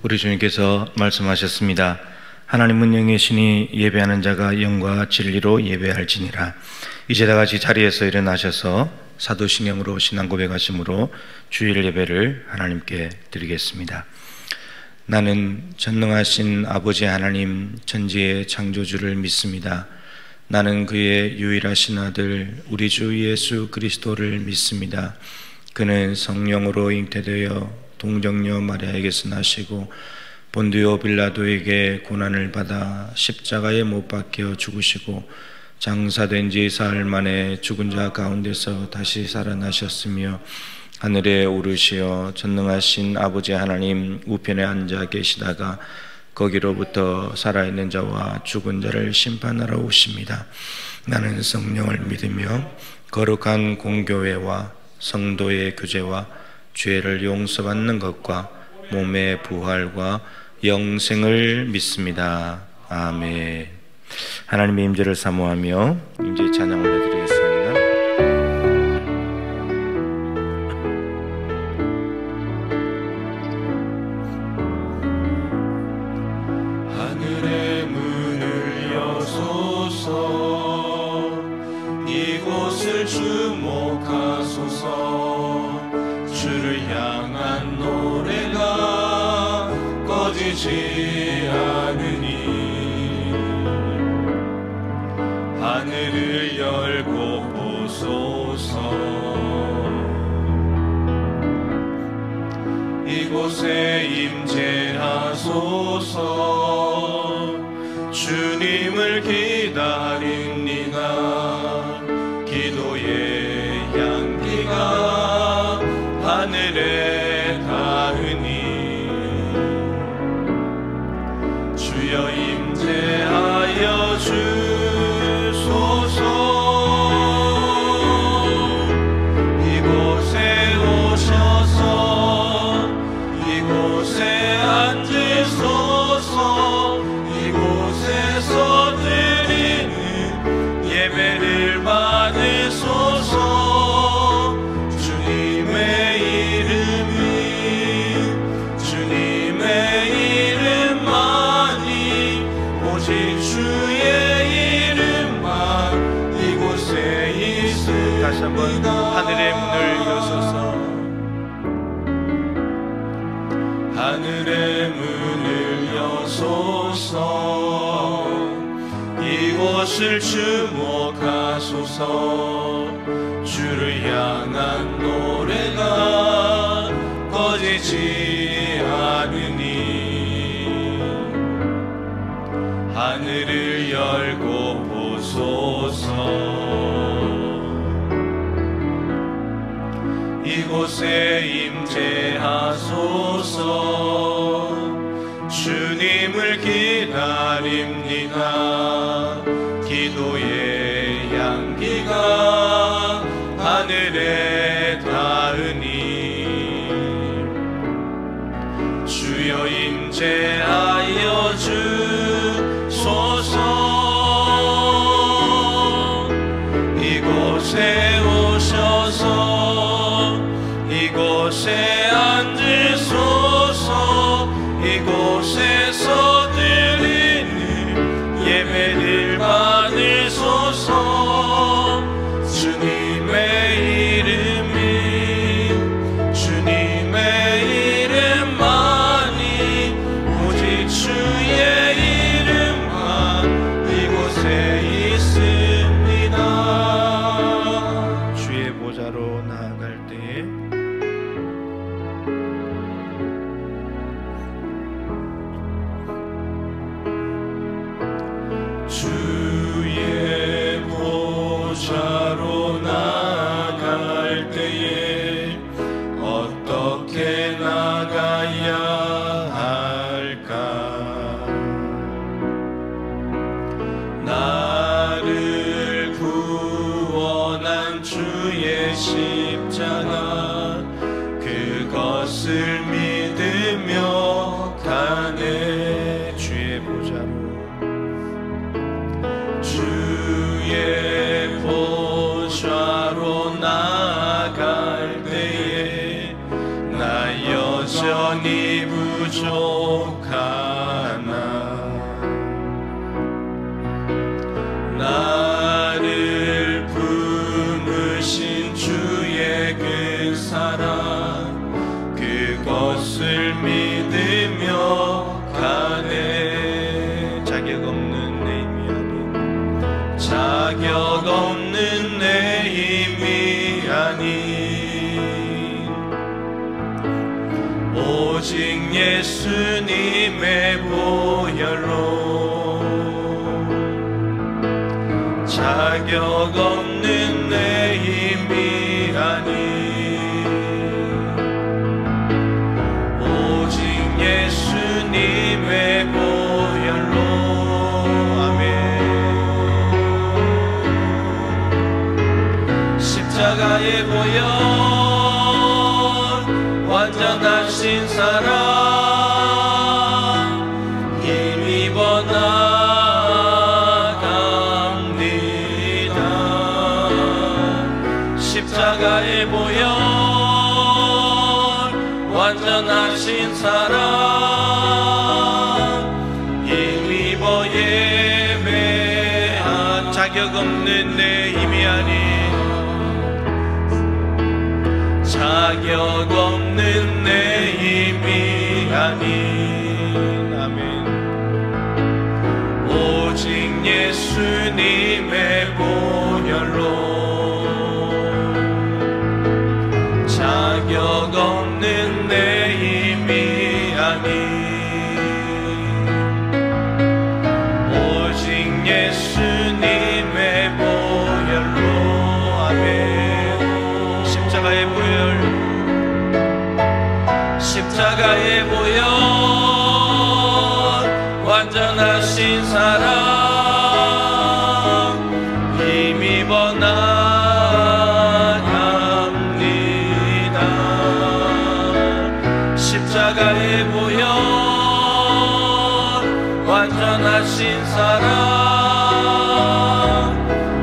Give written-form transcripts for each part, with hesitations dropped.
우리 주님께서 말씀하셨습니다. 하나님은 영이시니 예배하는 자가 영과 진리로 예배할지니라. 이제 다 같이 자리에서 일어나셔서 사도신경으로 신앙 고백하심으로 주일 예배를 하나님께 드리겠습니다. 나는 전능하신 아버지 하나님 천지의 창조주를 믿습니다. 나는 그의 유일하신 아들 우리 주 예수 그리스도를 믿습니다. 그는 성령으로 잉태되어 동정녀 마리아에게서 나시고 본디오 빌라도에게 고난을 받아 십자가에 못 박혀 죽으시고 장사된 지 사흘 만에 죽은 자 가운데서 다시 살아나셨으며 하늘에 오르시어 전능하신 아버지 하나님 우편에 앉아 계시다가 거기로부터 살아있는 자와 죽은 자를 심판하러 오십니다. 나는 성령을 믿으며 거룩한 공교회와 성도의 교제와 죄를 용서받는 것과 몸의 부활과 영생을 믿습니다. 아멘. 하나님의 임재를 사모하며 임재 찬양 올려드리겠습니다. 하늘의 문을 여소서 이곳을 주목하소서 주를 향한 노래가 꺼지지 않으니 하늘을 열고 보소서 이곳에 임재하소서 주님을 기다립니다. 기도의 향기가 하늘에 닿으니 주여 임재하여 주소서 이곳에 오셔서 이곳에 앉으소서 이곳에서 드리는 예배를 받으소서 주님의 이름만이 오직 주의 이름만 이곳에 있습니다. 다시 한번 하늘의 문을 여소서 하늘의 문을 여소서 이곳을 주목하소서 주를 향한 노래가 꺼지지 않으니 하늘을 열고 보소서 이곳에 임재하소서 주님을 기다립니다. 기도의 향기가 하늘에 닿으니 주여 임재하여 주소서 이곳에 오셔서 이곳에 앉으소서 이곳에서 드리는 예배를 받으소서 주님의 이름만이 오직 주의 이름만 이곳에 있습니다. 주의 보좌로 나아갈 때에 주의 보좌로 나아갈 때에 어떻게 나가야 할까? 나를 구원한 주의 십자가 그것을 믿으며 가네. 주의 보좌로 주의 보좌로 나아갈 때에 나 여전히 부족하네. 만족하나 나를 품으신 주의 그 사랑 그것을 믿으며 가네 자격 없는 내 힘이 아닌 자격 없는 내 힘이 아닌 오직 예수님의 보혈로 자격 없는 내 힘이 아닌 오직 예수님의 보혈로 아멘 십자가의 보혈 완전하신 사랑 힘입어 나갑니다 십자가의 보혈 완전하신 사랑 힘입어 예배한 자격 없는 내 힘이 아닌 자격 없는 내 힘이 아닌 아멘 오직 예수님의 보혈로 자격 없는 내 힘이 아닌 오직 예수님의 보혈로 아멘 십자가의 보혈 십자가의 보혈 완전하신 사랑 힘입어 나갑니다 십자가의 보혈 완전하신 사랑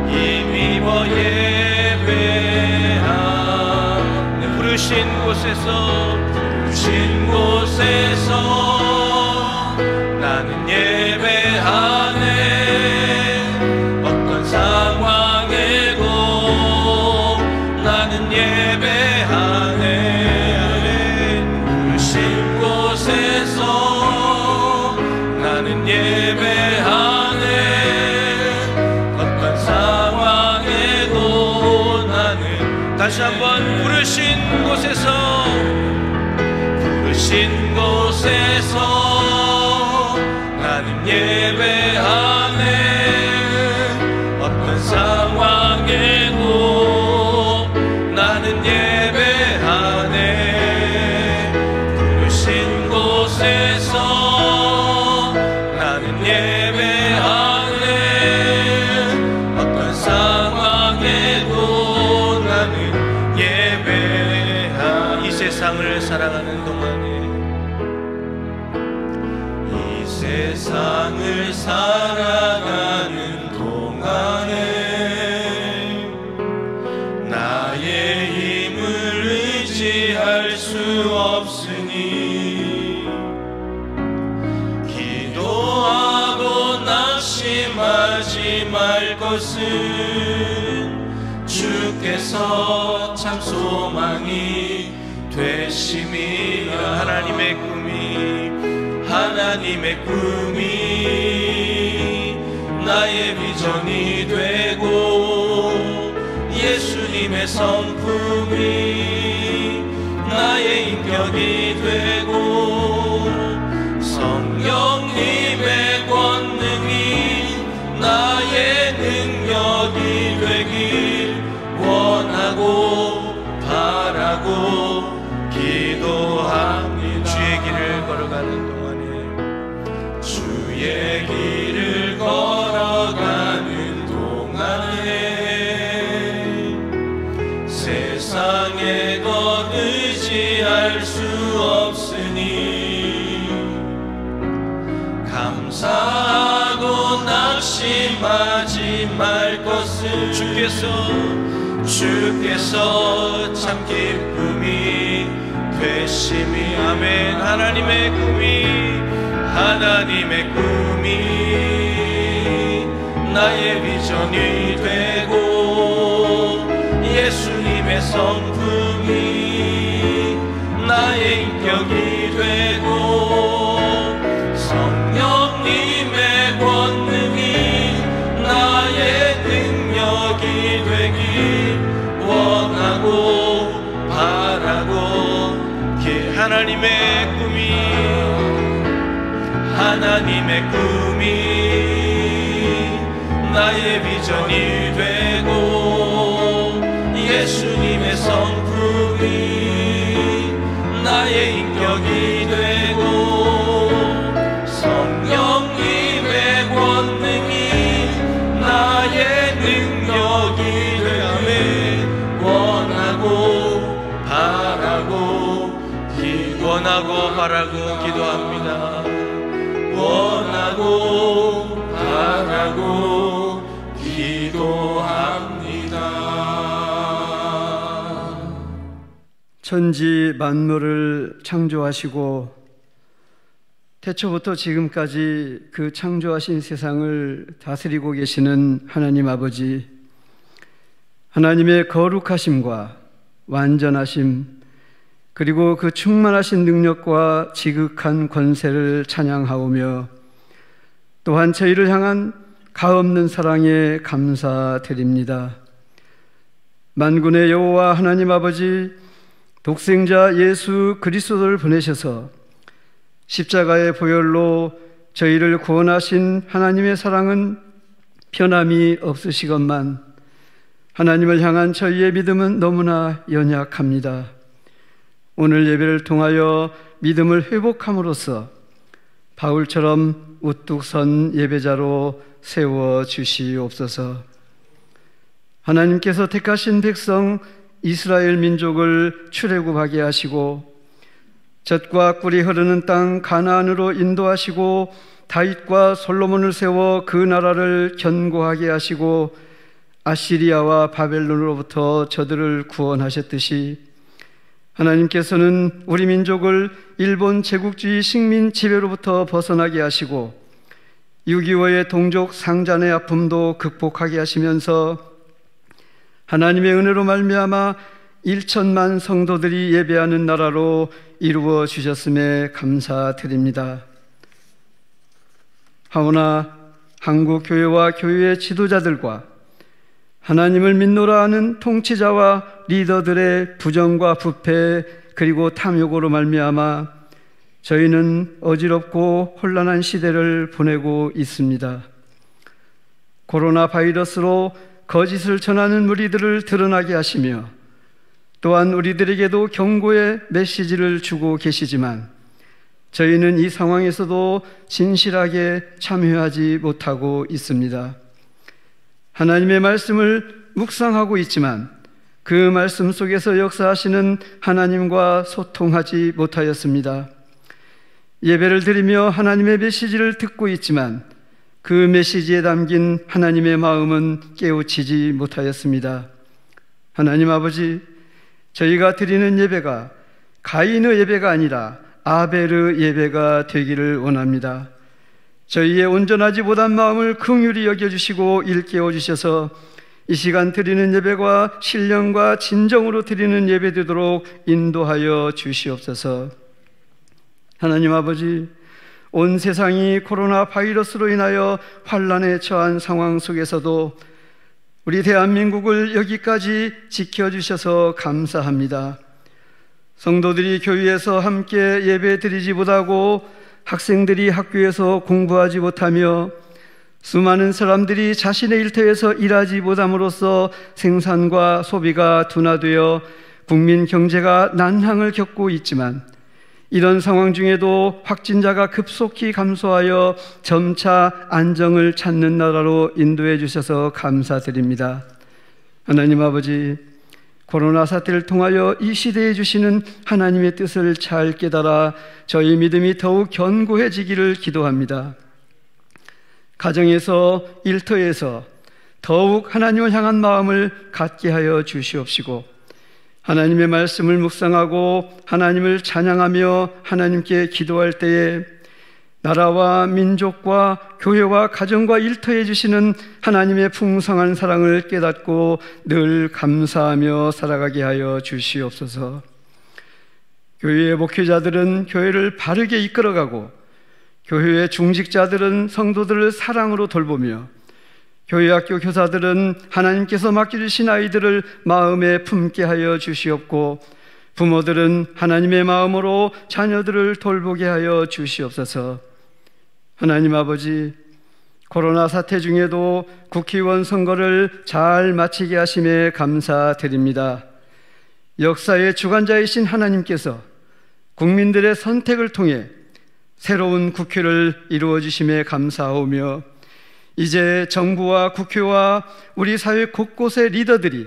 힘입어 예배한 부르신 곳에서 나는 예배하네 어떤 상황에도 나는 예배하네 부르신 곳에서 나는 예배하네 어떤 상황에도 나는 다시 한번 부르신 곳에서 나는 예배하네 어떤 상황에도 나는 예배하네 부르신 곳에서 나는 예배하네 어떤 상황에도 나는 예배하네 이 세상을 살아가는 동안에 세상을 살아가는 동안에 나의 힘을 의지할 수 없으니 기도하고 낙심하지 말 것은 주께서 참 소망이 되심이라 하나님의 꿈이 나의 비전이 되고 예수님의 성품이 나의 인격이 되고 성령님의 권능이 나의 능력이 되길 원하고 바라고 기도합니다. 주의 길을 걸어가는 동안에 주의 길을 걸어가는 동안에 세상에 것 의지할 수 없으니 감사하고 낙심하지 말 것을 주께서 참 기쁨이 되심이 아멘. 하나님의 꿈이 나의 비전이 되고 예수님의 성품이 나의 인격이 되고 성령님의 권능이 나의 능력이 되길 원하고 바라고 하나님의 꿈이 나의 비전이 되고 예수님의 성품이 나의 인격이 되고 성령님의 권능이 나의 능력이 되게 원하고 바라고 기도합니다. 원하고 바라고 기도합니다. 천지 만물을 창조하시고 태초부터 지금까지 그 창조하신 세상을 다스리고 계시는 하나님 아버지, 하나님의 거룩하심과 완전하심, 그리고 그 충만하신 능력과 지극한 권세를 찬양하오며 또한 저희를 향한 가없는 사랑에 감사드립니다. 만군의 여호와 하나님 아버지, 독생자 예수 그리스도를 보내셔서 십자가의 보혈로 저희를 구원하신 하나님의 사랑은 변함이 없으시건만 하나님을 향한 저희의 믿음은 너무나 연약합니다. 오늘 예배를 통하여 믿음을 회복함으로써 바울처럼 우뚝 선 예배자로 세워주시옵소서. 하나님께서 택하신 백성 이스라엘 민족을 출애굽하게 하시고 젖과 꿀이 흐르는 땅 가나안으로 인도하시고 다윗과 솔로몬을 세워 그 나라를 견고하게 하시고 아시리아와 바벨론으로부터 저들을 구원하셨듯이 하나님께서는 우리 민족을 일본 제국주의 식민 지배로부터 벗어나게 하시고 6.25의 동족 상잔의 아픔도 극복하게 하시면서 하나님의 은혜로 말미암아 1천만 성도들이 예배하는 나라로 이루어 주셨음에 감사드립니다. 하오나 한국 교회와 교회의 지도자들과 하나님을 믿노라 하는 통치자와 리더들의 부정과 부패 그리고 탐욕으로 말미암아 저희는 어지럽고 혼란한 시대를 보내고 있습니다. 코로나 바이러스로 거짓을 전하는 무리들을 드러나게 하시며 또한 우리들에게도 경고의 메시지를 주고 계시지만 저희는 이 상황에서도 진실하게 참여하지 못하고 있습니다. 하나님의 말씀을 묵상하고 있지만 그 말씀 속에서 역사하시는 하나님과 소통하지 못하였습니다. 예배를 드리며 하나님의 메시지를 듣고 있지만 그 메시지에 담긴 하나님의 마음은 깨우치지 못하였습니다. 하나님 아버지, 저희가 드리는 예배가 가인의 예배가 아니라 아벨의 예배가 되기를 원합니다. 저희의 온전하지 못한 마음을 긍휼히 여겨주시고 일깨워 주셔서 이 시간 드리는 예배가 신령과 진정으로 드리는 예배 되도록 인도하여 주시옵소서. 하나님 아버지, 온 세상이 코로나 바이러스로 인하여 환난에 처한 상황 속에서도 우리 대한민국을 여기까지 지켜주셔서 감사합니다. 성도들이 교회에서 함께 예배 드리지 못하고 학생들이 학교에서 공부하지 못하며 수많은 사람들이 자신의 일터에서 일하지 못함으로써 생산과 소비가 둔화되어 국민 경제가 난항을 겪고 있지만 이런 상황 중에도 확진자가 급속히 감소하여 점차 안정을 찾는 나라로 인도해 주셔서 감사드립니다. 하나님 아버지, 코로나 사태를 통하여 이 시대에 주시는 하나님의 뜻을 잘 깨달아 저희 믿음이 더욱 견고해지기를 기도합니다. 가정에서, 일터에서 더욱 하나님을 향한 마음을 갖게 하여 주시옵시고 하나님의 말씀을 묵상하고 하나님을 찬양하며 하나님께 기도할 때에 나라와 민족과 교회와 가정과 일터해 주시는 하나님의 풍성한 사랑을 깨닫고 늘 감사하며 살아가게 하여 주시옵소서. 교회의 목회자들은 교회를 바르게 이끌어가고 교회의 중직자들은 성도들을 사랑으로 돌보며 교회학교 교사들은 하나님께서 맡겨주신 아이들을 마음에 품게 하여 주시옵고 부모들은 하나님의 마음으로 자녀들을 돌보게 하여 주시옵소서. 하나님 아버지, 코로나 사태 중에도 국회의원 선거를 잘 마치게 하심에 감사드립니다. 역사의 주관자이신 하나님께서 국민들의 선택을 통해 새로운 국회를 이루어 주심에 감사하오며 이제 정부와 국회와 우리 사회 곳곳의 리더들이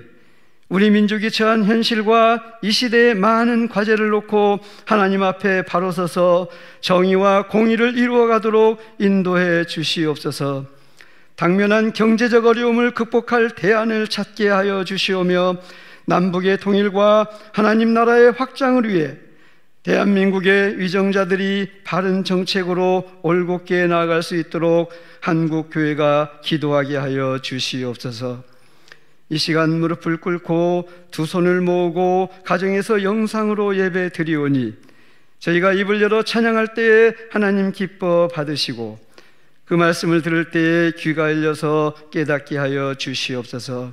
우리 민족이 처한 현실과 이 시대의 많은 과제를 놓고 하나님 앞에 바로 서서 정의와 공의를 이루어가도록 인도해 주시옵소서. 당면한 경제적 어려움을 극복할 대안을 찾게 하여 주시오며 남북의 통일과 하나님 나라의 확장을 위해 대한민국의 위정자들이 바른 정책으로 올곧게 나아갈 수 있도록 한국교회가 기도하게 하여 주시옵소서. 이 시간 무릎을 꿇고 두 손을 모으고 가정에서 영상으로 예배 드리오니 저희가 입을 열어 찬양할 때에 하나님 기뻐 받으시고 그 말씀을 들을 때에 귀가 열려서 깨닫게 하여 주시옵소서.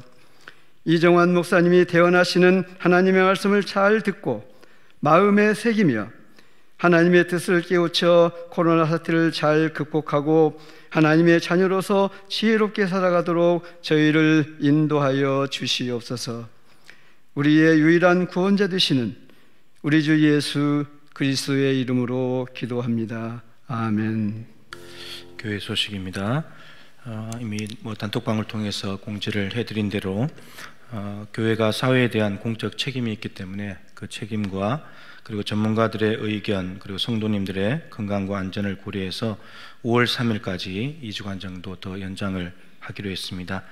이정환 목사님이 대언하시는 하나님의 말씀을 잘 듣고 마음에 새기며 하나님의 뜻을 깨우쳐 코로나 사태를 잘 극복하고 하나님의 자녀로서 지혜롭게 살아가도록 저희를 인도하여 주시옵소서. 우리의 유일한 구원자 되시는 우리 주 예수 그리스도의 이름으로 기도합니다. 아멘. 교회 소식입니다. 이미 단톡방을 통해서 공지를 해드린 대로 교회가 사회에 대한 공적 책임이 있기 때문에 그 책임과 그리고 전문가들의 의견 그리고 성도님들의 건강과 안전을 고려해서 5월 3일까지 2주간 정도 더 연장을 하기로 했습니다.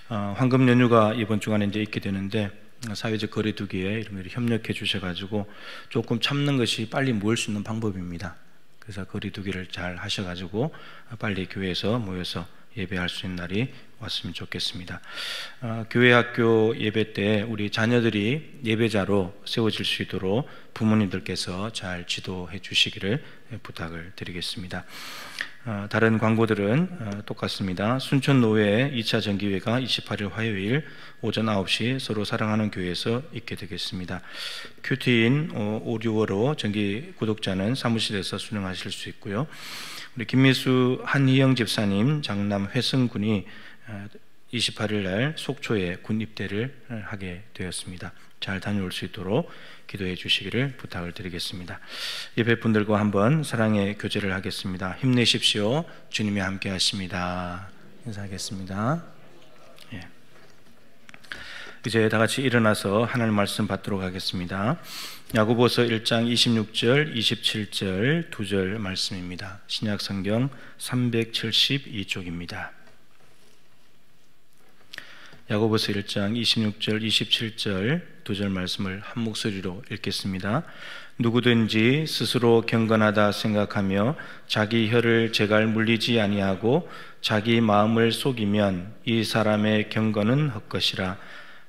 황금 연휴가 이번 주간에 이제 있게 되는데 사회적 거리두기에 이렇게 협력해 주셔가지고 조금 참는 것이 빨리 모일 수 있는 방법입니다. 그래서 거리두기를 잘 하셔가지고 빨리 교회에서 모여서 예배할 수 있는 날이 왔으면 좋겠습니다. 교회 학교 예배 때 우리 자녀들이 예배자로 세워질 수 있도록 부모님들께서 잘 지도해 주시기를 부탁을 드리겠습니다. 다른 광고들은 똑같습니다. 순천노회 2차 정기회가 28일 화요일 오전 9시 서로 사랑하는 교회에서 있게 되겠습니다. 큐티인 5, 6월호 정기 구독자는 사무실에서 수령하실 수 있고요. 우리 김미수 한희영 집사님 장남 회승군이 28일 날 속초에 군 입대를 하게 되었습니다. 잘 다녀올 수 있도록 기도해 주시기를 부탁을 드리겠습니다. 예배분들과 한번 사랑의 교제를 하겠습니다. 힘내십시오. 주님이 함께 하십니다. 인사하겠습니다. 예. 이제 다 같이 일어나서 하나님 말씀 받도록 하겠습니다. 야고보서 1장 26절, 27절 2절 말씀입니다. 신약성경 372쪽입니다. 야고보서 1장 26절, 27절 2절 말씀을 한 목소리로 읽겠습니다. 누구든지 스스로 경건하다 생각하며 자기 혀를 제갈 물리지 아니하고 자기 마음을 속이면 이 사람의 경건은 헛것이라.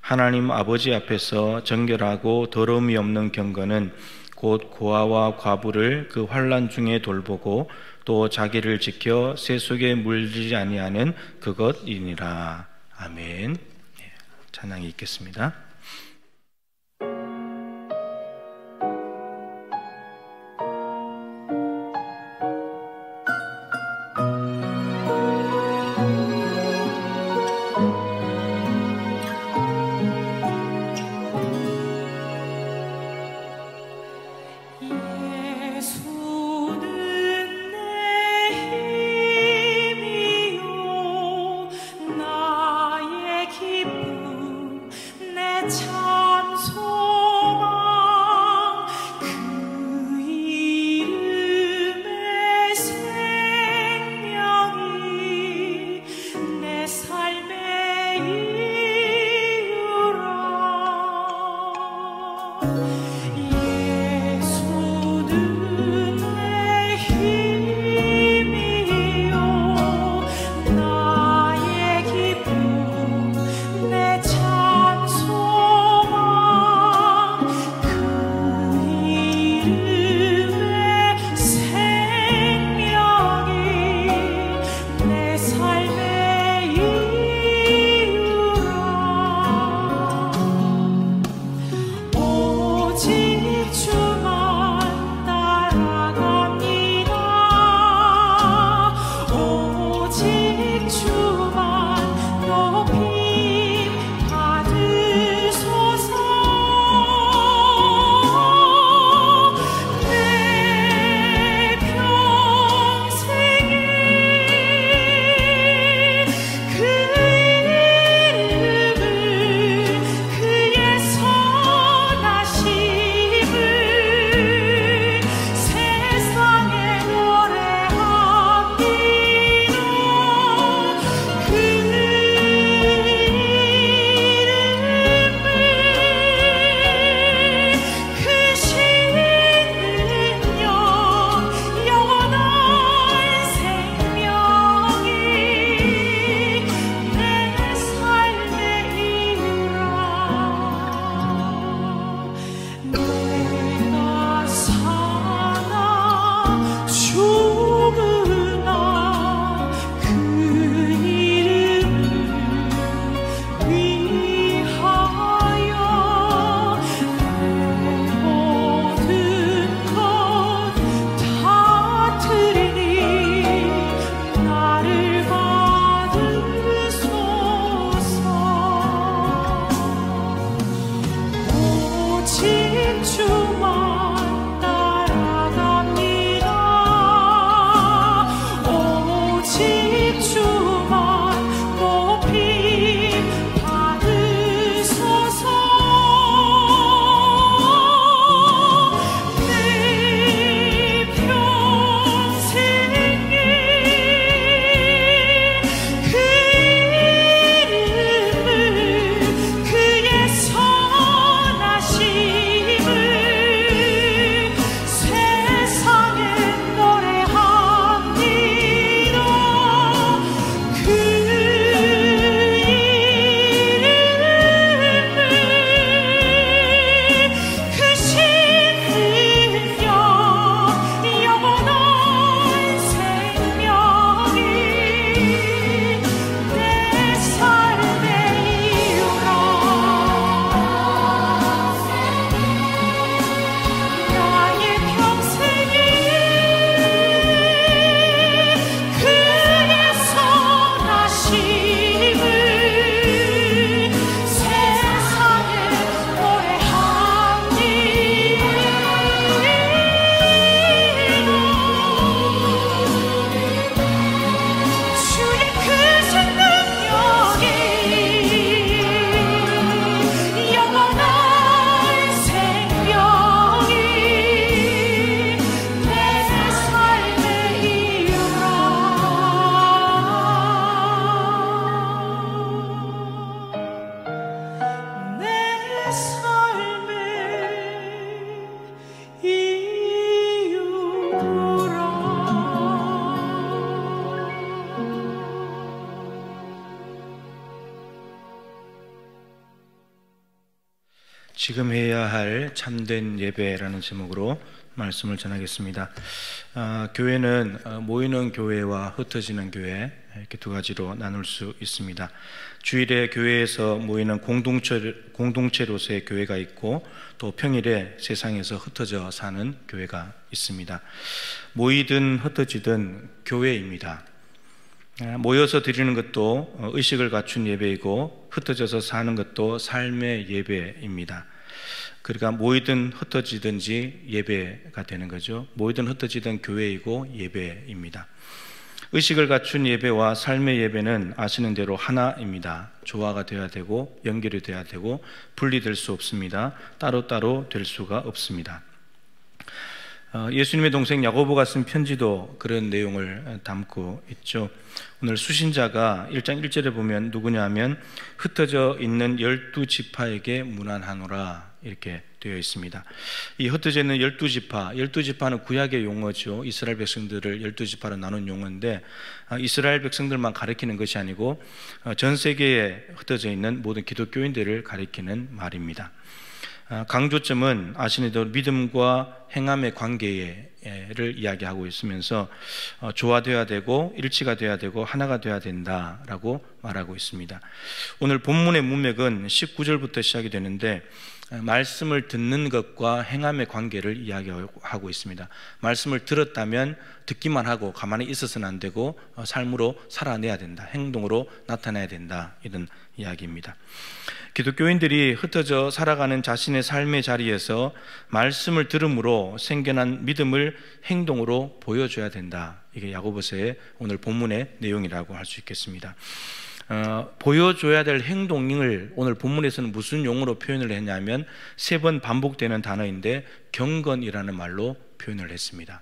하나님 아버지 앞에서 정결하고 더러움이 없는 경건은 곧 고아와 과부를 그 환난 중에 돌보고 또 자기를 지켜 새 속에 물리지 아니하는 그것이니라. 아멘. 찬양이 있겠습니다. 지금 해야 할 참된 예배라는 제목으로 말씀을 전하겠습니다. 교회는 모이는 교회와 흩어지는 교회 이렇게 두 가지로 나눌 수 있습니다. 주일에 교회에서 모이는 공동체로서의 교회가 있고 또 평일에 세상에서 흩어져 사는 교회가 있습니다. 모이든 흩어지든 교회입니다. 모여서 드리는 것도 의식을 갖춘 예배이고 흩어져서 사는 것도 삶의 예배입니다. 그러니까 모이든 흩어지든지 예배가 되는 거죠. 모이든 흩어지든 교회이고 예배입니다. 의식을 갖춘 예배와 삶의 예배는 아시는 대로 하나입니다. 조화가 되어야 되고 연결이 되어야 되고 분리될 수 없습니다. 따로따로 될 수가 없습니다. 예수님의 동생 야고보가 쓴 편지도 그런 내용을 담고 있죠. 오늘 수신자가 1장 1절에 보면 누구냐 하면 흩어져 있는 12지파에게 문안하노라 이렇게 되어 있습니다. 이 흩어져 있는 12지파는 구약의 용어죠. 이스라엘 백성들을 12지파로 나눈 용어인데 이스라엘 백성들만 가리키는 것이 아니고 전 세계에 흩어져 있는 모든 기독교인들을 가리키는 말입니다. 강조점은 아시는 대로 믿음과 행함의 관계를 이야기하고 있으면서 조화되어야 되고 일치가 되어야 되고 하나가 되어야 된다라고 말하고 있습니다. 오늘 본문의 문맥은 19절부터 시작이 되는데 말씀을 듣는 것과 행함의 관계를 이야기하고 있습니다. 말씀을 들었다면 듣기만 하고 가만히 있어서는 안 되고 삶으로 살아내야 된다. 행동으로 나타내야 된다. 이런 이야기입니다. 기독교인들이 흩어져 살아가는 자신의 삶의 자리에서 말씀을 들음으로 생겨난 믿음을 행동으로 보여줘야 된다. 이게 야고보서의 오늘 본문의 내용이라고 할 수 있겠습니다. 보여줘야 될 행동을 오늘 본문에서는 무슨 용어로 표현을 했냐면 3번 반복되는 단어인데 경건이라는 말로 표현을 했습니다.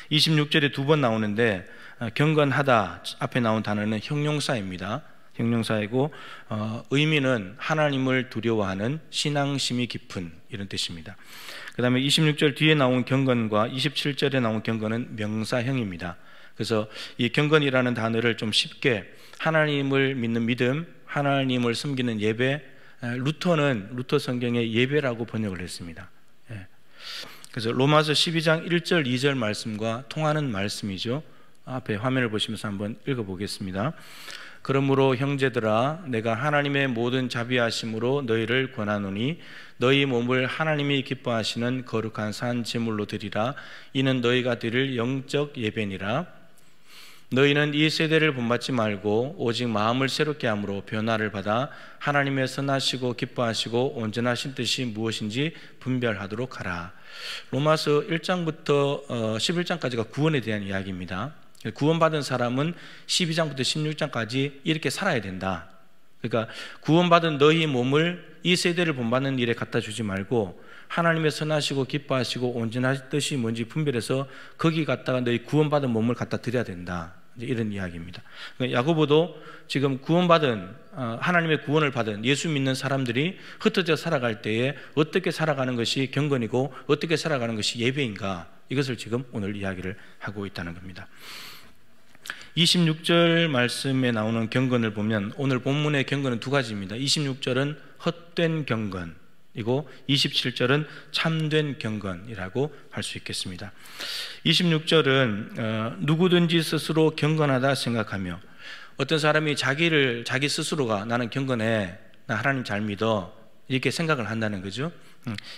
26절에 2번 나오는데 경건하다 앞에 나온 단어는 형용사입니다. 형용사이고 의미는 하나님을 두려워하는 신앙심이 깊은 이런 뜻입니다. 그 다음에 26절 뒤에 나온 경건과 27절에 나온 경건은 명사형입니다. 그래서 이 경건이라는 단어를 좀 쉽게 하나님을 믿는 믿음, 하나님을 섬기는 예배, 루터 성경의 예배라고 번역을 했습니다. 그래서 로마서 12장 1절 2절 말씀과 통하는 말씀이죠. 앞에 화면을 보시면서 한번 읽어보겠습니다. 그러므로 형제들아 내가 하나님의 모든 자비하심으로 너희를 권하노니 너희 몸을 하나님이 기뻐하시는 거룩한 산 제물로 드리라. 이는 너희가 드릴 영적 예배니라. 너희는 이 세대를 본받지 말고 오직 마음을 새롭게 함으로 변화를 받아 하나님의 선하시고 기뻐하시고 온전하신 뜻이 무엇인지 분별하도록 하라. 로마서 1장부터 11장까지가 구원에 대한 이야기입니다. 구원받은 사람은 12장부터 16장까지 이렇게 살아야 된다. 그러니까 구원받은 너희 몸을 이 세대를 본받는 일에 갖다 주지 말고 하나님의 선하시고 기뻐하시고 온전하신 뜻이 뭔지 분별해서 거기 갖다가 너희 구원받은 몸을 갖다 드려야 된다. 이런 이야기입니다. 그러니까 야고보도 지금 구원받은 하나님의 구원을 받은 예수 믿는 사람들이 흩어져 살아갈 때에 어떻게 살아가는 것이 경건이고 어떻게 살아가는 것이 예배인가 이것을 지금 오늘 이야기를 하고 있다는 겁니다. 26절 말씀에 나오는 경건을 보면 오늘 본문의 경건은 2가지입니다. 26절은 헛된 경건이고 27절은 참된 경건이라고 할 수 있겠습니다. 26절은 누구든지 스스로 경건하다 생각하며 어떤 사람이 자기 스스로가 나는 경건해, 나 하나님 잘 믿어 이렇게 생각을 한다는 거죠.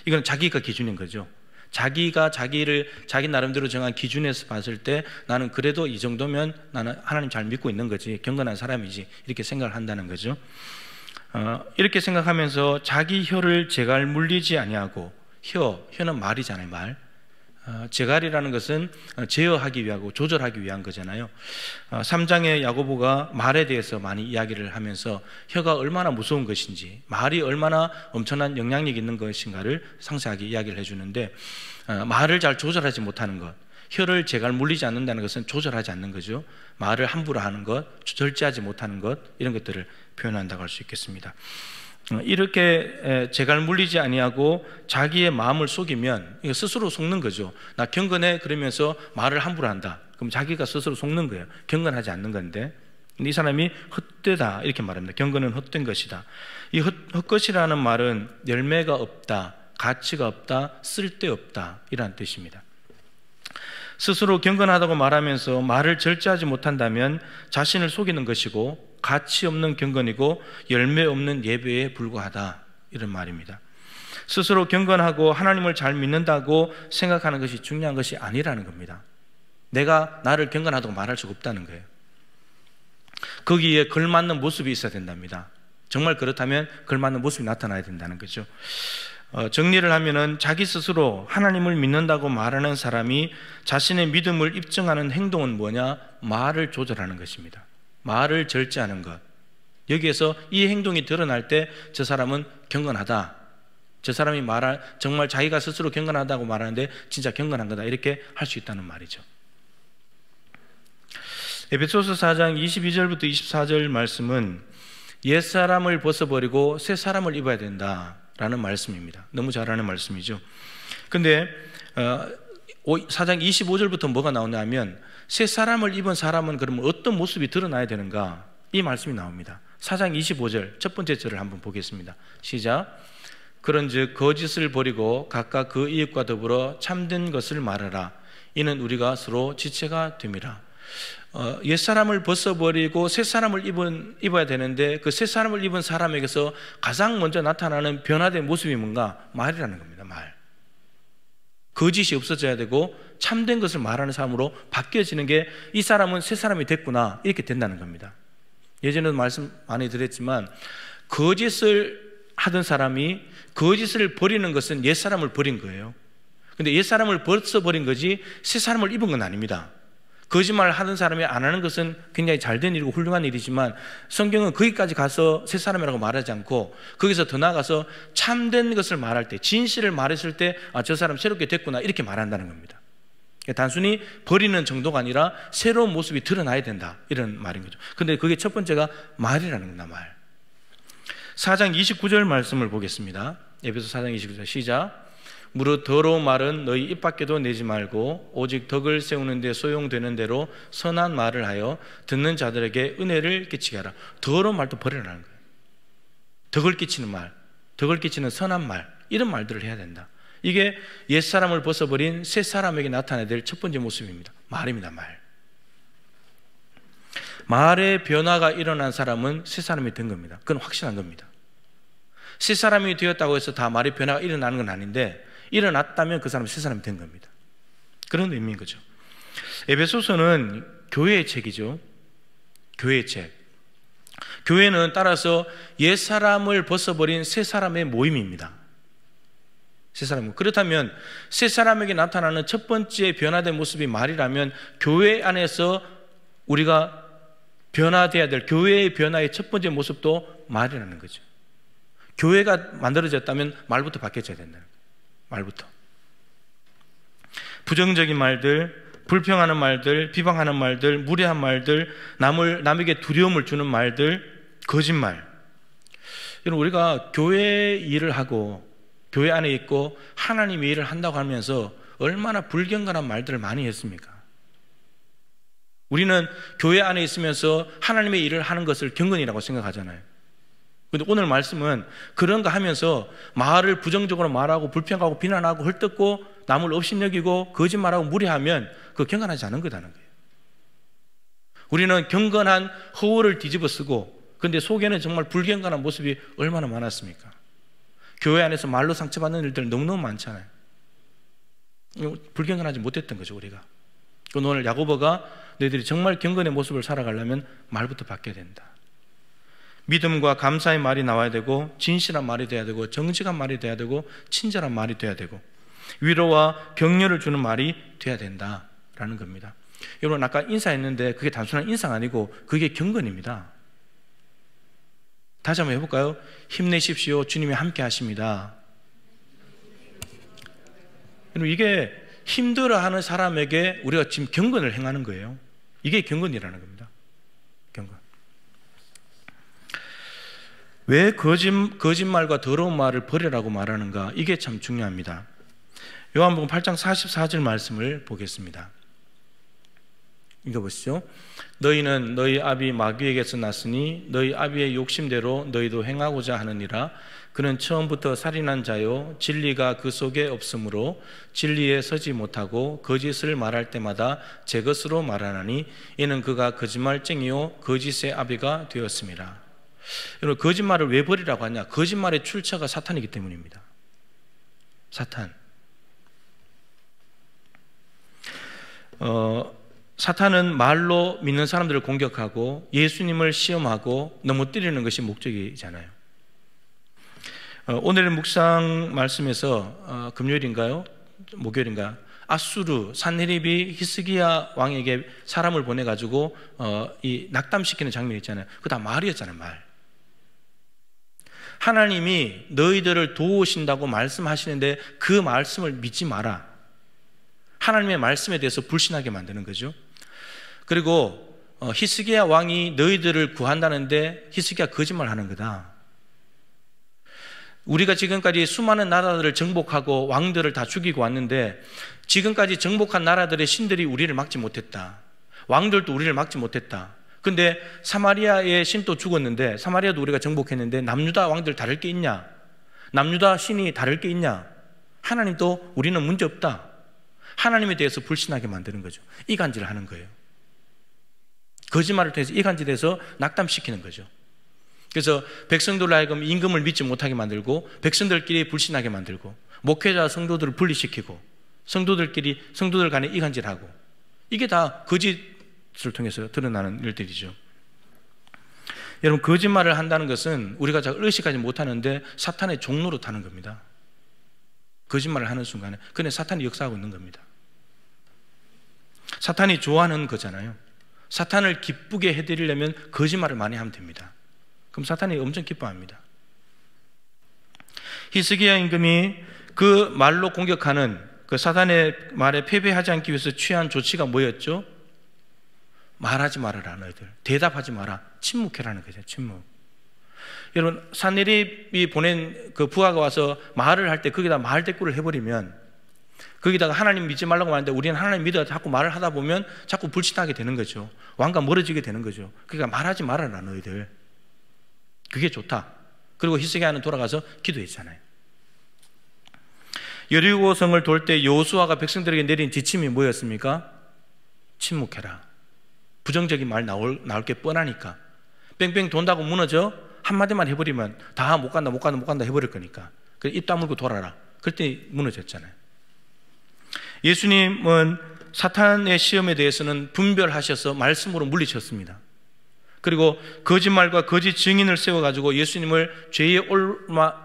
이건 자기가 기준인 거죠. 자기가 자기 나름대로 정한 기준에서 봤을 때 나는 그래도 이 정도면 나는 하나님 잘 믿고 있는 거지, 경건한 사람이지 이렇게 생각을 한다는 거죠. 이렇게 생각하면서 자기 혀를 제갈 물리지 아니하고 혀는 말이잖아요. 말. 제갈이라는 것은 제어하기 위하고 조절하기 위한 거잖아요. 3장의 야고보가 말에 대해서 많이 이야기를 하면서 혀가 얼마나 무서운 것인지 말이 얼마나 엄청난 영향력이 있는 것인가를 상세하게 이야기를 해주는데 말을 잘 조절하지 못하는 것, 혀를 제갈 물리지 않는다는 것은 조절하지 않는 거죠. 말을 함부로 하는 것, 절제하지 못하는 것 이런 것들을 표현한다고 할 수 있겠습니다. 이렇게 제갈 물리지 아니하고 자기의 마음을 속이면 이거 스스로 속는 거죠. 나 경건해 그러면서 말을 함부로 한다. 그럼 자기가 스스로 속는 거예요. 경건하지 않는 건데 이 사람이 헛되다 이렇게 말합니다. 경건은 헛된 것이다. 이 헛것이라는 말은 열매가 없다, 가치가 없다, 쓸데없다 이란 뜻입니다. 스스로 경건하다고 말하면서 말을 절제하지 못한다면 자신을 속이는 것이고 가치 없는 경건이고 열매 없는 예배에 불과하다 이런 말입니다. 스스로 경건하고 하나님을 잘 믿는다고 생각하는 것이 중요한 것이 아니라는 겁니다. 내가 나를 경건하다고 말할 수가 없다는 거예요. 거기에 걸맞는 모습이 있어야 된답니다. 정말 그렇다면 걸맞는 모습이 나타나야 된다는 거죠. 정리를 하면은 자기 스스로 하나님을 믿는다고 말하는 사람이 자신의 믿음을 입증하는 행동은 뭐냐? 말을 조절하는 것입니다. 말을 절제하는 것. 여기에서 이 행동이 드러날 때 저 사람은 경건하다, 저 사람이 정말 자기가 스스로 경건하다고 말하는데 진짜 경건한 거다 이렇게 할 수 있다는 말이죠. 에베소서 4장 22절부터 24절 말씀은 옛사람을 벗어버리고 새 사람을 입어야 된다라는 말씀입니다. 너무 잘 아는 말씀이죠. 근데 4장 25절부터 뭐가 나오냐면 새 사람을 입은 사람은 그러면 어떤 모습이 드러나야 되는가? 이 말씀이 나옵니다. 4장 25절 첫 번째 절을 한번 보겠습니다. 시작. 그런즉 거짓을 버리고 각각 그 이웃과 더불어 참된 것을 말하라. 이는 우리가 서로 지체가 됨이라. 옛사람을 벗어버리고 새 사람을 입어야 되는데 그 새 사람을 입은 사람에게서 가장 먼저 나타나는 변화된 모습이 뭔가? 말이라는 겁니다. 말. 거짓이 없어져야 되고 참된 것을 말하는 사람으로 바뀌어지는 게 이 사람은 새 사람이 됐구나 이렇게 된다는 겁니다. 예전에도 말씀 많이 드렸지만 거짓을 하던 사람이 거짓을 버리는 것은 옛사람을 버린 거예요. 근데 옛사람을 벗어버린 거지 새 사람을 입은 건 아닙니다. 거짓말을 하던 사람이 안 하는 것은 굉장히 잘된 일이고 훌륭한 일이지만 성경은 거기까지 가서 새 사람이라고 말하지 않고 거기서 더 나아가서 참된 것을 말할 때, 진실을 말했을 때 저 사람 새롭게 됐구나 이렇게 말한다는 겁니다. 단순히 버리는 정도가 아니라 새로운 모습이 드러나야 된다 이런 말인 거죠. 근데 그게 첫 번째가 말이라는 겁니다. 말. 4장 29절 말씀을 보겠습니다. 에베소 4장 29절 시작. 무릇 더러운 말은 너희 입 밖에도 내지 말고 오직 덕을 세우는 데 소용되는 대로 선한 말을 하여 듣는 자들에게 은혜를 끼치게 하라. 더러운 말도 버리라는 거예요. 덕을 끼치는 말, 덕을 끼치는 선한 말, 이런 말들을 해야 된다. 이게 옛사람을 벗어버린 새 사람에게 나타나야 될 첫 번째 모습입니다. 말입니다. 말. 말의 변화가 일어난 사람은 새 사람이 된 겁니다. 그건 확실한 겁니다. 새 사람이 되었다고 해서 다 말의 변화가 일어나는 건 아닌데 일어났다면 그 사람은 새 사람이 된 겁니다. 그런 의미인 거죠. 에베소서는 교회의 책이죠. 교회의 책. 교회는 따라서 옛 사람을 벗어버린 새 사람의 모임입니다. 새 사람. 그렇다면 새 사람에게 나타나는 첫 번째 변화된 모습이 말이라면 교회 안에서 우리가 변화돼야 될 교회의 변화의 첫 번째 모습도 말이라는 거죠. 교회가 만들어졌다면 말부터 바뀌어져야 된다는 거예요. 말부터. 부정적인 말들, 불평하는 말들, 비방하는 말들, 무례한 말들, 남에게 두려움을 주는 말들, 거짓말. 여러분, 우리가 교회 일을 하고 교회 안에 있고 하나님의 일을 한다고 하면서 얼마나 불경건한 말들을 많이 했습니까? 우리는 교회 안에 있으면서 하나님의 일을 하는 것을 경건이라고 생각하잖아요. 그런데 오늘 말씀은 그런 거 하면서 말을 부정적으로 말하고 불평하고 비난하고 헐뜯고 남을 업신여기고 거짓말하고 무례하면 그거 경건하지 않은 거다는 거예요. 우리는 경건한 허울을 뒤집어 쓰고 그런데 속에는 정말 불경건한 모습이 얼마나 많았습니까? 교회 안에서 말로 상처받는 일들 너무너무 많잖아요. 불경건하지 못했던 거죠, 우리가. 오늘 야고보가 너희들이 정말 경건의 모습을 살아가려면 말부터 바뀌어야 된다. 믿음과 감사의 말이 나와야 되고 진실한 말이 돼야 되고 정직한 말이 돼야 되고 친절한 말이 돼야 되고 위로와 격려를 주는 말이 돼야 된다라는 겁니다. 여러분 아까 인사했는데 그게 단순한 인사가 아니고 그게 경건입니다. 다시 한번 해볼까요? 힘내십시오. 주님이 함께 하십니다. 여러분 이게 힘들어하는 사람에게 우리가 지금 경건을 행하는 거예요. 이게 경건이라는 겁니다. 경건. 왜 거짓말과 더러운 말을 버리라고 말하는가? 이게 참 중요합니다. 요한복음 8장 44절 말씀을 보겠습니다. 읽어보시죠. 너희는 너희 아비 마귀에게서 났으니 너희 아비의 욕심대로 너희도 행하고자 하느니라. 그는 처음부터 살인한 자요 진리가 그 속에 없으므로 진리에 서지 못하고 거짓을 말할 때마다 제 것으로 말하나니 이는 그가 거짓말쟁이요 거짓의 아비가 되었습니다. 여러분, 거짓말을 왜 버리라고 하냐? 거짓말의 출처가 사탄이기 때문입니다. 사탄. 사탄은 말로 믿는 사람들을 공격하고 예수님을 시험하고 넘어뜨리는 것이 목적이잖아요. 오늘의 묵상 말씀에서 금요일인가요? 목요일인가? 아수르 산헤립이 히스기야 왕에게 사람을 보내가지고 이 낙담시키는 장면이 있잖아요. 그거 다 말이었잖아요. 말. 하나님이 너희들을 도우신다고 말씀하시는데 그 말씀을 믿지 마라. 하나님의 말씀에 대해서 불신하게 만드는 거죠. 그리고 히스기야 왕이 너희들을 구한다는데 히스기야 거짓말하는 거다. 우리가 지금까지 수많은 나라들을 정복하고 왕들을 다 죽이고 왔는데 지금까지 정복한 나라들의 신들이 우리를 막지 못했다. 왕들도 우리를 막지 못했다. 근데 사마리아의 신도 죽었는데, 사마리아도 우리가 정복했는데 남유다 왕들 다를 게 있냐? 남유다 신이 다를 게 있냐? 하나님도 우리는 문제 없다. 하나님에 대해서 불신하게 만드는 거죠. 이간질을 하는 거예요. 거짓말을 통해서 이간질해서 낙담시키는 거죠. 그래서 백성들로 하여금 임금을 믿지 못하게 만들고 백성들끼리 불신하게 만들고 목회자 성도들을 분리시키고 성도들 간에 이간질하고, 이게 다 거짓을 통해서 드러나는 일들이죠. 여러분, 거짓말을 한다는 것은 우리가 잘 의식하지 못하는데 사탄의 종로로 타는 겁니다. 거짓말을 하는 순간에 그네 사탄이 역사하고 있는 겁니다. 사탄이 좋아하는 거잖아요. 사탄을 기쁘게 해드리려면 거짓말을 많이 하면 됩니다. 그럼 사탄이 엄청 기뻐합니다. 히스기야 임금이 그 말로 공격하는 그 사탄의 말에 패배하지 않기 위해서 취한 조치가 뭐였죠? 말하지 말아라. 너희들 대답하지 마라. 침묵해라는 거죠. 침묵. 여러분, 산헤립이 보낸 그 부하가 와서 말을 할 때 거기다 말 대꾸를 해버리면, 거기다가 하나님 믿지 말라고 하는데 우리는 하나님 믿어 자꾸 말을 하다 보면 자꾸 불신하게 되는 거죠. 왕과 멀어지게 되는 거죠. 그러니까 말하지 말아라 너희들. 그게 좋다. 그리고 히스기야는 돌아가서 기도했잖아요. 여리고 성을 돌 때 여호수아가 백성들에게 내린 지침이 뭐였습니까? 침묵해라. 부정적인 말 나올 게 뻔하니까. 뺑뺑 돈다고 무너져? 한마디만 해버리면 다 못 간다 해버릴 거니까. 그래서 입 다물고 돌아라. 그때 무너졌잖아요. 예수님은 사탄의 시험에 대해서는 분별하셔서 말씀으로 물리쳤습니다. 그리고 거짓말과 거짓 증인을 세워가지고 예수님을 죄에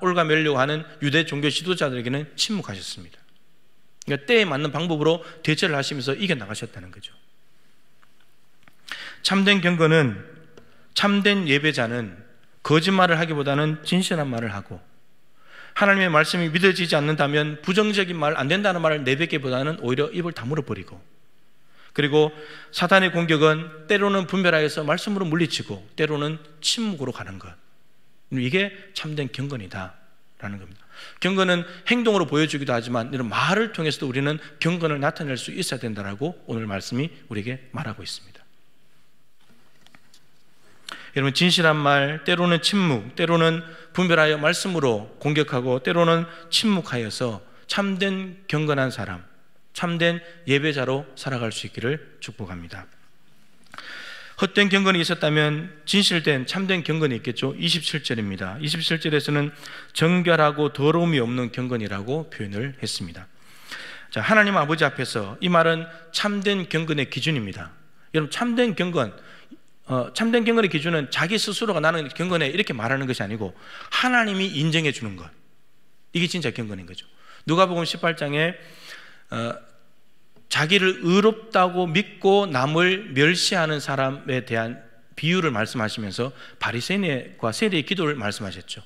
올가매려고 하는 유대 종교 지도자들에게는 침묵하셨습니다. 그러니까 때에 맞는 방법으로 대처를 하시면서 이겨나가셨다는 거죠. 참된 경건은, 참된 예배자는 거짓말을 하기보다는 진실한 말을 하고, 하나님의 말씀이 믿어지지 않는다면 부정적인 말, 안 된다는 말을 내뱉기보다는 오히려 입을 다물어버리고, 그리고 사탄의 공격은 때로는 분별하여서 말씀으로 물리치고 때로는 침묵으로 가는 것, 이게 참된 경건이다라는 겁니다. 경건은 행동으로 보여주기도 하지만 이런 말을 통해서도 우리는 경건을 나타낼 수 있어야 된다라고 오늘 말씀이 우리에게 말하고 있습니다. 여러분, 진실한 말, 때로는 침묵, 때로는 분별하여 말씀으로 공격하고 때로는 침묵하여서 참된 경건한 사람, 참된 예배자로 살아갈 수 있기를 축복합니다. 헛된 경건이 있었다면 진실된 참된 경건이 있겠죠. 27절입니다. 27절에서는 정결하고 더러움이 없는 경건이라고 표현을 했습니다. 자, 하나님 아버지 앞에서 이 말은 참된 경건의 기준입니다. 여러분, 참된 경건의 기준은 자기 스스로가 나는 경건해 이렇게 말하는 것이 아니고 하나님이 인정해 주는 것, 이게 진짜 경건인 거죠. 누가복음 18장에 자기를 의롭다고 믿고 남을 멸시하는 사람에 대한 비유를 말씀하시면서 바리새인과 세리의 기도를 말씀하셨죠.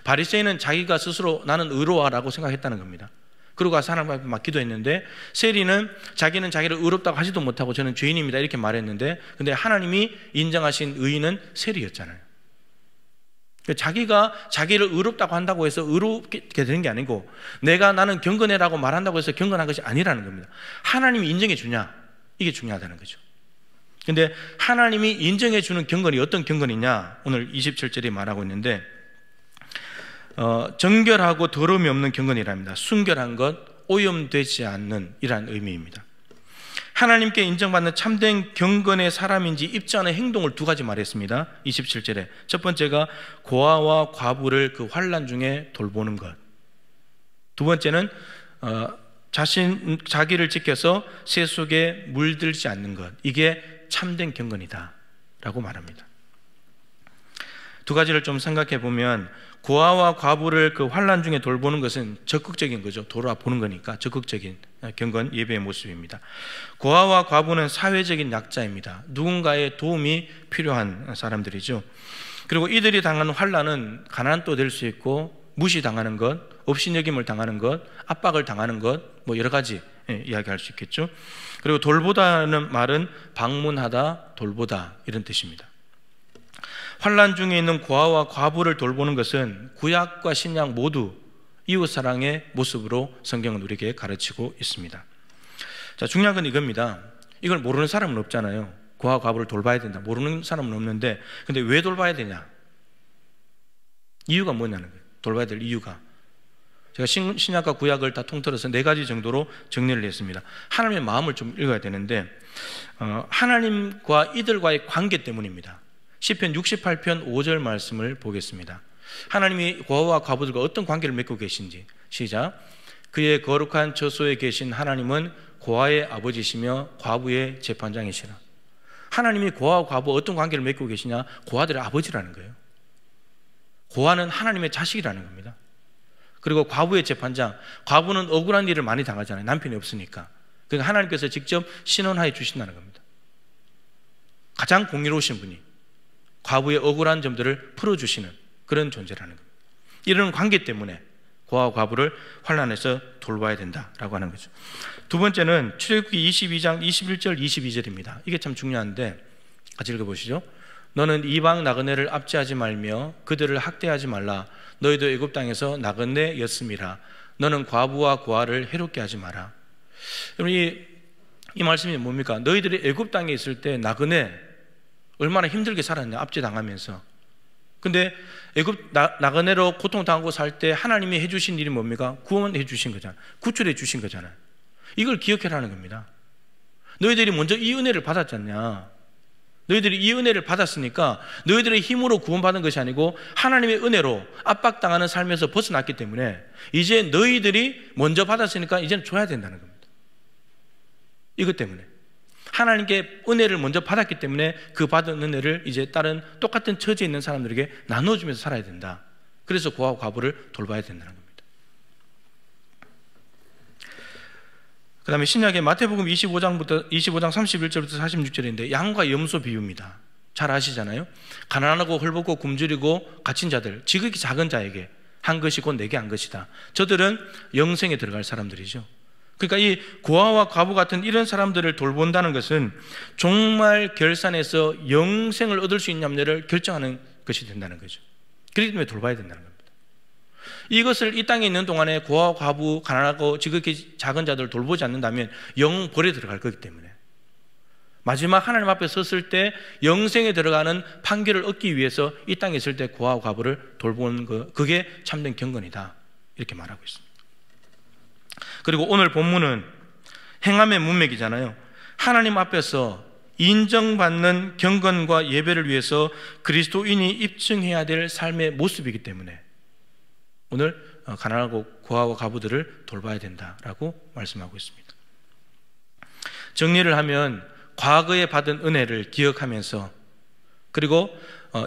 바리새인은 자기가 스스로 나는 의로워라고 생각했다는 겁니다. 그러고 가서 하나님 앞에 막 기도했는데, 세리는 자기는 자기를 의롭다고 하지도 못하고 저는 죄인입니다 이렇게 말했는데, 근데 하나님이 인정하신 의인은 세리였잖아요. 자기가 자기를 의롭다고 한다고 해서 의롭게 되는 게 아니고, 나는 경건해라고 말한다고 해서 경건한 것이 아니라는 겁니다. 하나님이 인정해 주냐, 이게 중요하다는 거죠. 근데 하나님이 인정해 주는 경건이 어떤 경건이냐? 오늘 27절에 말하고 있는데 정결하고 더러움이 없는 경건이랍니다. 순결한 것, 오염되지 않는 이란 의미입니다. 하나님께 인정받는 참된 경건의 사람인지 입증하는 행동을 두 가지 말했습니다. 27절에 첫 번째가 고아와 과부를 그 환난 중에 돌보는 것, 두 번째는 자기를 지켜서 새 속에 물들지 않는 것, 이게 참된 경건이다 라고 말합니다. 두 가지를 좀 생각해 보면 고아와 과부를 그 환난 중에 돌보는 것은 적극적인 거죠. 돌아보는 거니까 적극적인 경건, 예배의 모습입니다. 고아와 과부는 사회적인 약자입니다. 누군가의 도움이 필요한 사람들이죠. 그리고 이들이 당하는 환난은 가난도 될 수 있고 무시당하는 것, 업신여김을 당하는 것, 압박을 당하는 것, 뭐 여러 가지 이야기할 수 있겠죠. 그리고 돌보다는 말은 방문하다, 돌보다 이런 뜻입니다. 환난 중에 있는 고아와 과부를 돌보는 것은 구약과 신약 모두 이웃사랑의 모습으로 성경은 우리에게 가르치고 있습니다. 자, 중요한 건 이겁니다. 이걸 모르는 사람은 없잖아요. 고아와 과부를 돌봐야 된다. 모르는 사람은 없는데, 근데 왜 돌봐야 되냐? 이유가 뭐냐는 거예요. 돌봐야 될 이유가. 제가 신약과 구약을 다 통틀어서 4가지 정도로 정리를 했습니다. 하나님의 마음을 좀 읽어야 되는데, 하나님과 이들과의 관계 때문입니다. 시편 68편 5절 말씀을 보겠습니다. 하나님이 고아와 과부들과 어떤 관계를 맺고 계신지. 시작. 그의 거룩한 처소에 계신 하나님은 고아의 아버지시며 과부의 재판장이시라. 하나님이 고아와 과부 어떤 관계를 맺고 계시냐? 고아들의 아버지라는 거예요. 고아는 하나님의 자식이라는 겁니다. 그리고 과부의 재판장, 과부는 억울한 일을 많이 당하잖아요. 남편이 없으니까. 그러니까 하나님께서 직접 신원하여 주신다는 겁니다. 가장 공의로우신 분이 과부의 억울한 점들을 풀어주시는 그런 존재라는 겁니다. 이런 관계 때문에 고아와 과부를 환난에서 돌봐야 된다라고 하는 거죠. 두 번째는 출애굽기 22장 21절 22절입니다. 이게 참 중요한데 같이 읽어보시죠. 너는 이방 나그네를 압제하지 말며 그들을 학대하지 말라. 너희도 애굽 땅에서 나그네였음이라. 너는 과부와 고아를 해롭게 하지 마라. 여러분, 이 말씀이 뭡니까? 너희들이 애굽 땅에 있을 때 나그네 얼마나 힘들게 살았냐, 압제당하면서. 근데 애굽 나그네로 고통당하고 살 때 하나님이 해주신 일이 뭡니까? 구원해 주신 거잖아요. 구출해 주신 거잖아요. 이걸 기억해라는 겁니다. 너희들이 먼저 이 은혜를 받았지 않냐? 너희들이 이 은혜를 받았으니까 너희들의 힘으로 구원받은 것이 아니고 하나님의 은혜로 압박당하는 삶에서 벗어났기 때문에 이제 너희들이 먼저 받았으니까 이제는 줘야 된다는 겁니다. 이것 때문에 하나님께 은혜를 먼저 받았기 때문에 그 받은 은혜를 이제 다른 똑같은 처지에 있는 사람들에게 나눠주면서 살아야 된다. 그래서 고아와 과부를 돌봐야 된다는 겁니다. 그 다음에 신약의 마태복음 25장 31절부터 46절인데 양과 염소 비유입니다. 잘 아시잖아요. 가난하고 헐벗고 굶주리고 갇힌 자들, 지극히 작은 자에게 한 것이 곧 내게 한 것이다. 저들은 영생에 들어갈 사람들이죠. 그러니까 이 고아와 과부 같은 이런 사람들을 돌본다는 것은 정말 결산해서 영생을 얻을 수 있냐를 결정하는 것이 된다는 거죠. 그렇기 때문에 돌봐야 된다는 겁니다. 이것을 이 땅에 있는 동안에 고아와 과부, 가난하고 지극히 작은 자들을 돌보지 않는다면 영벌에 들어갈 거기 때문에 마지막 하나님 앞에 섰을 때 영생에 들어가는 판결을 얻기 위해서 이 땅에 있을 때 고아와 과부를 돌보는 것, 그게 참된 경건이다, 이렇게 말하고 있습니다. 그리고 오늘 본문은 행함의 문맥이잖아요. 하나님 앞에서 인정받는 경건과 예배를 위해서 그리스도인이 입증해야 될 삶의 모습이기 때문에 오늘 가난하고 고아와 과부들을 돌봐야 된다라고 말씀하고 있습니다. 정리를 하면 과거에 받은 은혜를 기억하면서 그리고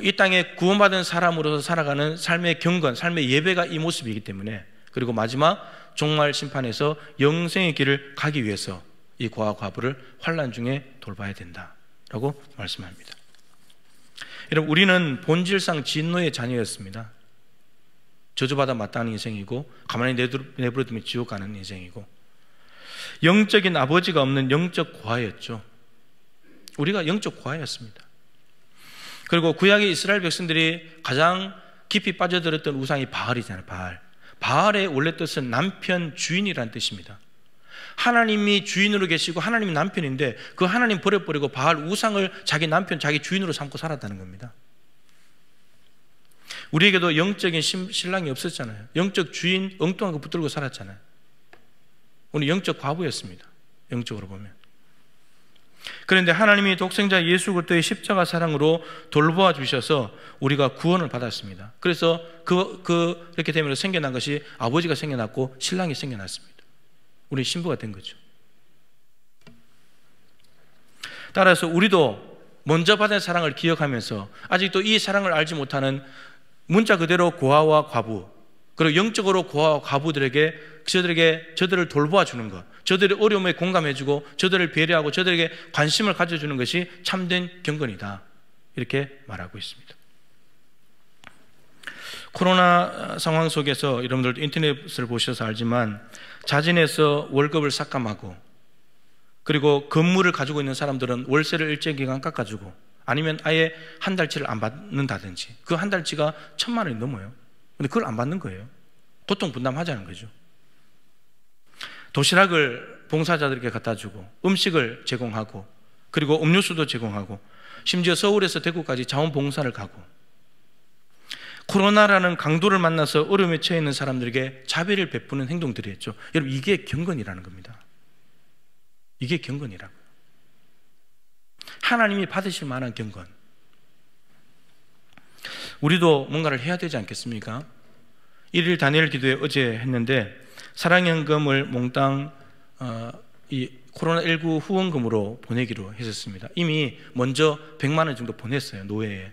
이 땅에 구원받은 사람으로서 살아가는 삶의 경건, 삶의 예배가 이 모습이기 때문에 그리고 마지막 종말 심판에서 영생의 길을 가기 위해서 이 고아와 과부를 환난 중에 돌봐야 된다라고 말씀합니다. 여러분, 우리는 본질상 진노의 자녀였습니다. 저주받아 마땅한 인생이고 가만히 내버려두면 지옥 가는 인생이고 영적인 아버지가 없는 영적 고아였죠. 우리가 영적 고아였습니다. 그리고 구약의 이스라엘 백성들이 가장 깊이 빠져들었던 우상이 바알이잖아요. 바알의 원래 뜻은 남편 주인이라는 뜻입니다. 하나님이 주인으로 계시고 하나님이 남편인데 그 하나님 버려버리고 바알 우상을 자기 남편, 자기 주인으로 삼고 살았다는 겁니다. 우리에게도 영적인 신랑이 없었잖아요. 영적 주인 엉뚱한 거 붙들고 살았잖아요. 우리 영적 과부였습니다. 영적으로 보면. 그런데 하나님이 독생자 예수 그리스도의 십자가 사랑으로 돌보아 주셔서 우리가 구원을 받았습니다. 그래서 그렇게 되면 생겨난 것이 아버지가 생겨났고 신랑이 생겨났습니다. 우리 신부가 된 거죠. 따라서 우리도 먼저 받은 사랑을 기억하면서 아직도 이 사랑을 알지 못하는 문자 그대로 고아와 과부, 그리고 영적으로 고아와 과부들에게 저들을 돌보아 주는 것, 저들의 어려움에 공감해주고 저들을 배려하고 저들에게 관심을 가져주는 것이 참된 경건이다, 이렇게 말하고 있습니다. 코로나 상황 속에서 여러분들 인터넷을 보셔서 알지만 자진해서 월급을 삭감하고, 그리고 건물을 가지고 있는 사람들은 월세를 일정 기간 깎아주고, 아니면 아예 한 달치를 안 받는다든지, 그 한 달치가 1,000만 원이 넘어요. 근데 그걸 안 받는 거예요. 고통 분담하자는 거죠. 도시락을 봉사자들에게 갖다 주고, 음식을 제공하고, 그리고 음료수도 제공하고, 심지어 서울에서 대구까지 자원봉사를 가고, 코로나라는 강도를 만나서 어려움에 처해 있는 사람들에게 자비를 베푸는 행동들이 했죠. 여러분, 이게 경건이라는 겁니다. 이게 경건이라고요. 하나님이 받으실 만한 경건. 우리도 뭔가를 해야 되지 않겠습니까? 1일 다니엘 기도회 어제 했는데 사랑연금을 몽땅 이 코로나19 후원금으로 보내기로 했었습니다. 이미 먼저 100만 원 정도 보냈어요, 노회에.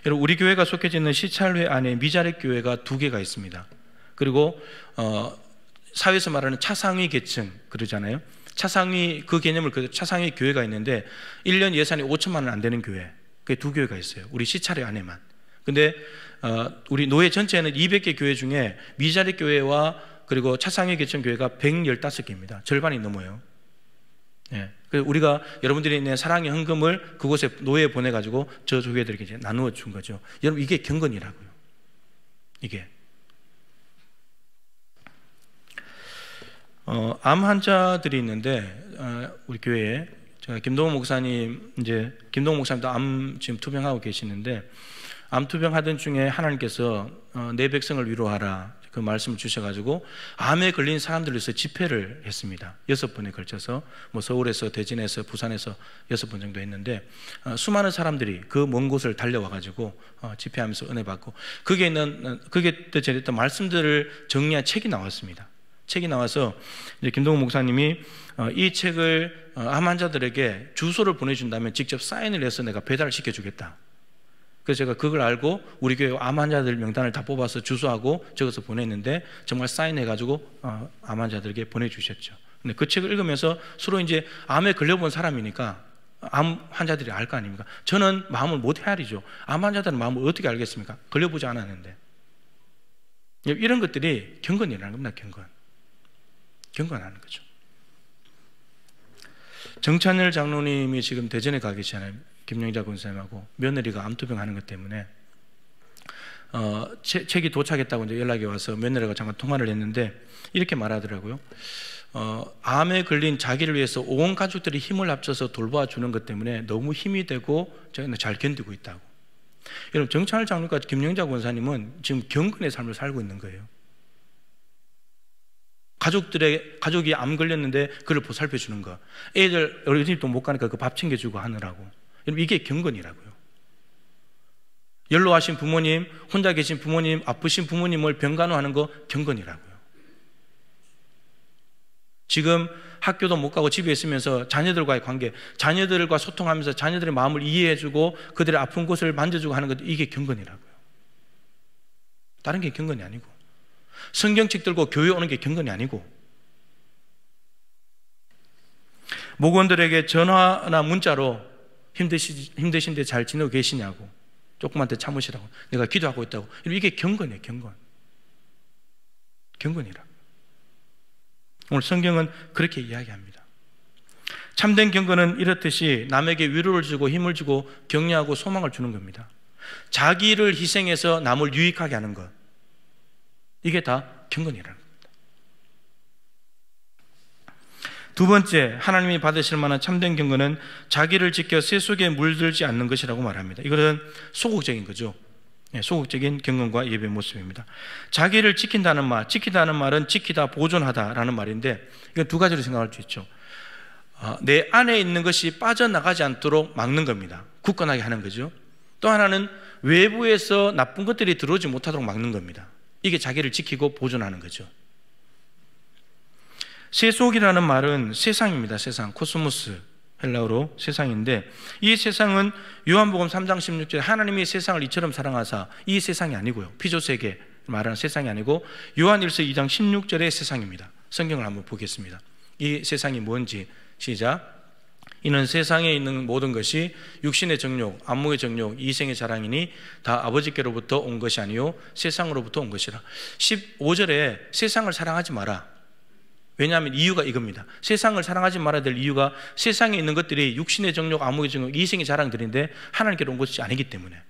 여러분, 우리 교회가 속해져 있는 시찰회 안에 미자립 교회가 2개가 있습니다. 그리고 사회에서 말하는 차상위 계층 그러잖아요. 차상위, 그 개념을 차상위 교회가 있는데 1년 예산이 5천만 원 안 되는 교회, 그게 2교회가 있어요. 우리 시찰회 안에만. 근데 우리 노회 전체에는 200개 교회 중에 미자립 교회와 그리고 차상위 계층 교회가 115개입니다. 절반이 넘어요. 예. 그래서 우리가 여러분들이 있는 사랑의 헌금을 그곳에 노예에 보내가지고 저 교회들에게 이제 나누어 준 거죠. 여러분, 이게 경건이라고요. 이게. 암 환자들이 있는데 우리 교회에 제가 김동훈 목사님도 암 지금 투병하고 계시는데, 암 투병하던 중에 하나님께서 내 백성을 위로하라 그 말씀을 주셔가지고 암에 걸린 사람들을 위해서 집회를 했습니다. 6번에 걸쳐서 서울에서, 대진에서, 부산에서 6번 정도 했는데 수많은 사람들이 그 먼 곳을 달려와가지고 집회하면서 은혜 받고, 그게 전에 했던 말씀들을 정리한 책이 나왔습니다. 책이 나와서 이제 김동훈 목사님이 이 책을 암 환자들에게 주소를 보내준다면 직접 사인을 해서 내가 배달을 시켜주겠다. 그래서 제가 그걸 알고 우리 교회 암 환자들 명단을 다 뽑아서 주소하고 적어서 보냈는데 정말 사인해가지고 암 환자들에게 보내주셨죠. 근데 그 책을 읽으면서 서로 이제 암에 걸려본 사람이니까 암 환자들이 알 거 아닙니까? 저는 마음을 못 헤아리죠. 암 환자들은 마음을 어떻게 알겠습니까? 걸려보지 않았는데. 이런 것들이 경건이라는 겁니다. 경건하는 거죠. 정찬열 장로님이 지금 대전에 가 계시잖아요. 김영자 권사님하고 며느리가 암투병하는 것 때문에 책이 도착했다고 이제 연락이 와서 며느리가 잠깐 통화를 했는데 이렇게 말하더라고요. 암에 걸린 자기를 위해서 온 가족들이 힘을 합쳐서 돌보아 주는 것 때문에 너무 힘이 되고 저는 잘 견디고 있다고. 여러분, 정찬열 장로과 김영자 권사님은 지금 경건의 삶을 살고 있는 거예요. 가족이 암 걸렸는데 그를 보살펴 주는 거, 애들 어린이집도 못 가니까 그 밥 챙겨주고 하느라고. 여러분, 이게 경건이라고요. 연로하신 부모님, 혼자 계신 부모님, 아프신 부모님을 병간호하는 거 경건이라고요. 지금 학교도 못 가고 집에 있으면서 자녀들과의 관계, 자녀들과 소통하면서 자녀들의 마음을 이해해주고 그들의 아픈 곳을 만져주고 하는 것, 이게 경건이라고요. 다른 게 경건이 아니고, 성경책 들고 교회 오는 게 경건이 아니고, 목원들에게 전화나 문자로 힘드신데 잘 지내고 계시냐고, 조금만 더 참으시라고, 내가 기도하고 있다고, 이게 경건이에요. 경건이라고. 오늘 성경은 그렇게 이야기합니다. 참된 경건은 이렇듯이 남에게 위로를 주고 힘을 주고 격려하고 소망을 주는 겁니다. 자기를 희생해서 남을 유익하게 하는 것, 이게 다 경건이라는 겁니다. 두 번째, 하나님이 받으실 만한 참된 경건은 자기를 지켜 세 속에 물들지 않는 것이라고 말합니다. 이것은 소극적인 거죠. 소극적인 경건과 예배의 모습입니다. 자기를 지킨다는 말, 지키다는 말은 지키다, 보존하다라는 말인데, 이건 두 가지로 생각할 수 있죠. 내 안에 있는 것이 빠져나가지 않도록 막는 겁니다. 굳건하게 하는 거죠. 또 하나는 외부에서 나쁜 것들이 들어오지 못하도록 막는 겁니다. 이게 자기를 지키고 보존하는 거죠. 세속이라는 말은 세상입니다. 세상, 코스모스, 헬라어로 세상인데, 이 세상은 요한복음 3장 16절에 하나님이 세상을 이처럼 사랑하사, 이 세상이 아니고요, 피조세계 말하는 세상이 아니고 요한일서 2장 16절의 세상입니다. 성경을 한번 보겠습니다. 이 세상이 뭔지 시작. 이는 세상에 있는 모든 것이 육신의 정욕, 안목의 정욕, 이생의 자랑이니 다 아버지께로부터 온 것이 아니요 세상으로부터 온 것이라. 15절에 세상을 사랑하지 마라. 왜냐하면 이유가 이겁니다. 세상을 사랑하지 말아야 될 이유가 세상에 있는 것들이 육신의 정욕, 안목의 정욕, 이생의 자랑들인데 하나님께로 온 것이 아니기 때문에.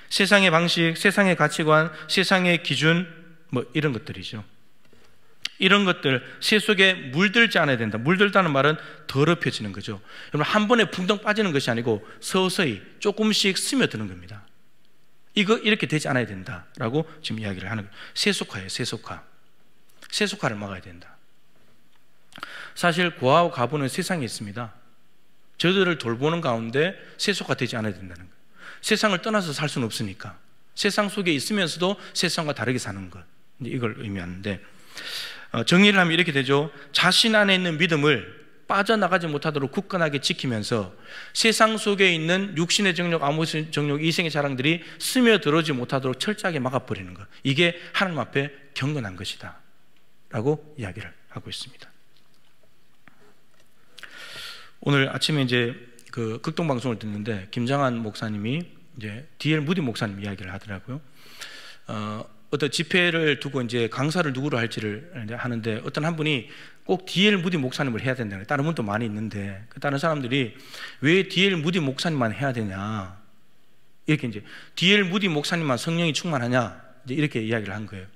세상의 방식, 세상의 가치관, 세상의 기준, 뭐 이런 것들이죠. 이런 것들 세 속에 물들지 않아야 된다. 물들다는 말은 더럽혀지는 거죠. 여러분, 한 번에 붕덩 빠지는 것이 아니고 서서히 조금씩 스며드는 겁니다. 이렇게 되지 않아야 된다라고 지금 이야기를 하는 거예요. 세속화예요. 세속화. 세속화를 막아야 된다. 사실 고아와 가부는 세상에 있습니다. 저들을 돌보는 가운데 세속화되지 않아야 된다는 거예요. 세상을 떠나서 살 수는 없으니까 세상 속에 있으면서도 세상과 다르게 사는 것, 이걸 의미하는데, 정리를 하면 이렇게 되죠. 자신 안에 있는 믿음을 빠져나가지 못하도록 굳건하게 지키면서 세상 속에 있는 육신의 정욕, 안목의 정욕, 이생의 자랑들이 스며들어오지 못하도록 철저하게 막아버리는 것, 이게 하나님 앞에 경건한 것이다 라고 이야기를 하고 있습니다. 오늘 아침에 이제 그 극동방송을 듣는데 김장한 목사님이 이제 D.L. 무디 목사님 이야기를 하더라고요. 어떤 집회를 두고 이제 강사를 누구로 할지를 하는데, 어떤 한 분이 꼭 D.L. 무디 목사님을 해야 된다는 거예요. 다른 분도 많이 있는데, 다른 사람들이 왜 D.L. 무디 목사님만 해야 되냐, 이렇게 이제 D.L. 무디 목사님만 성령이 충만하냐, 이제 이렇게 이야기를 한 거예요.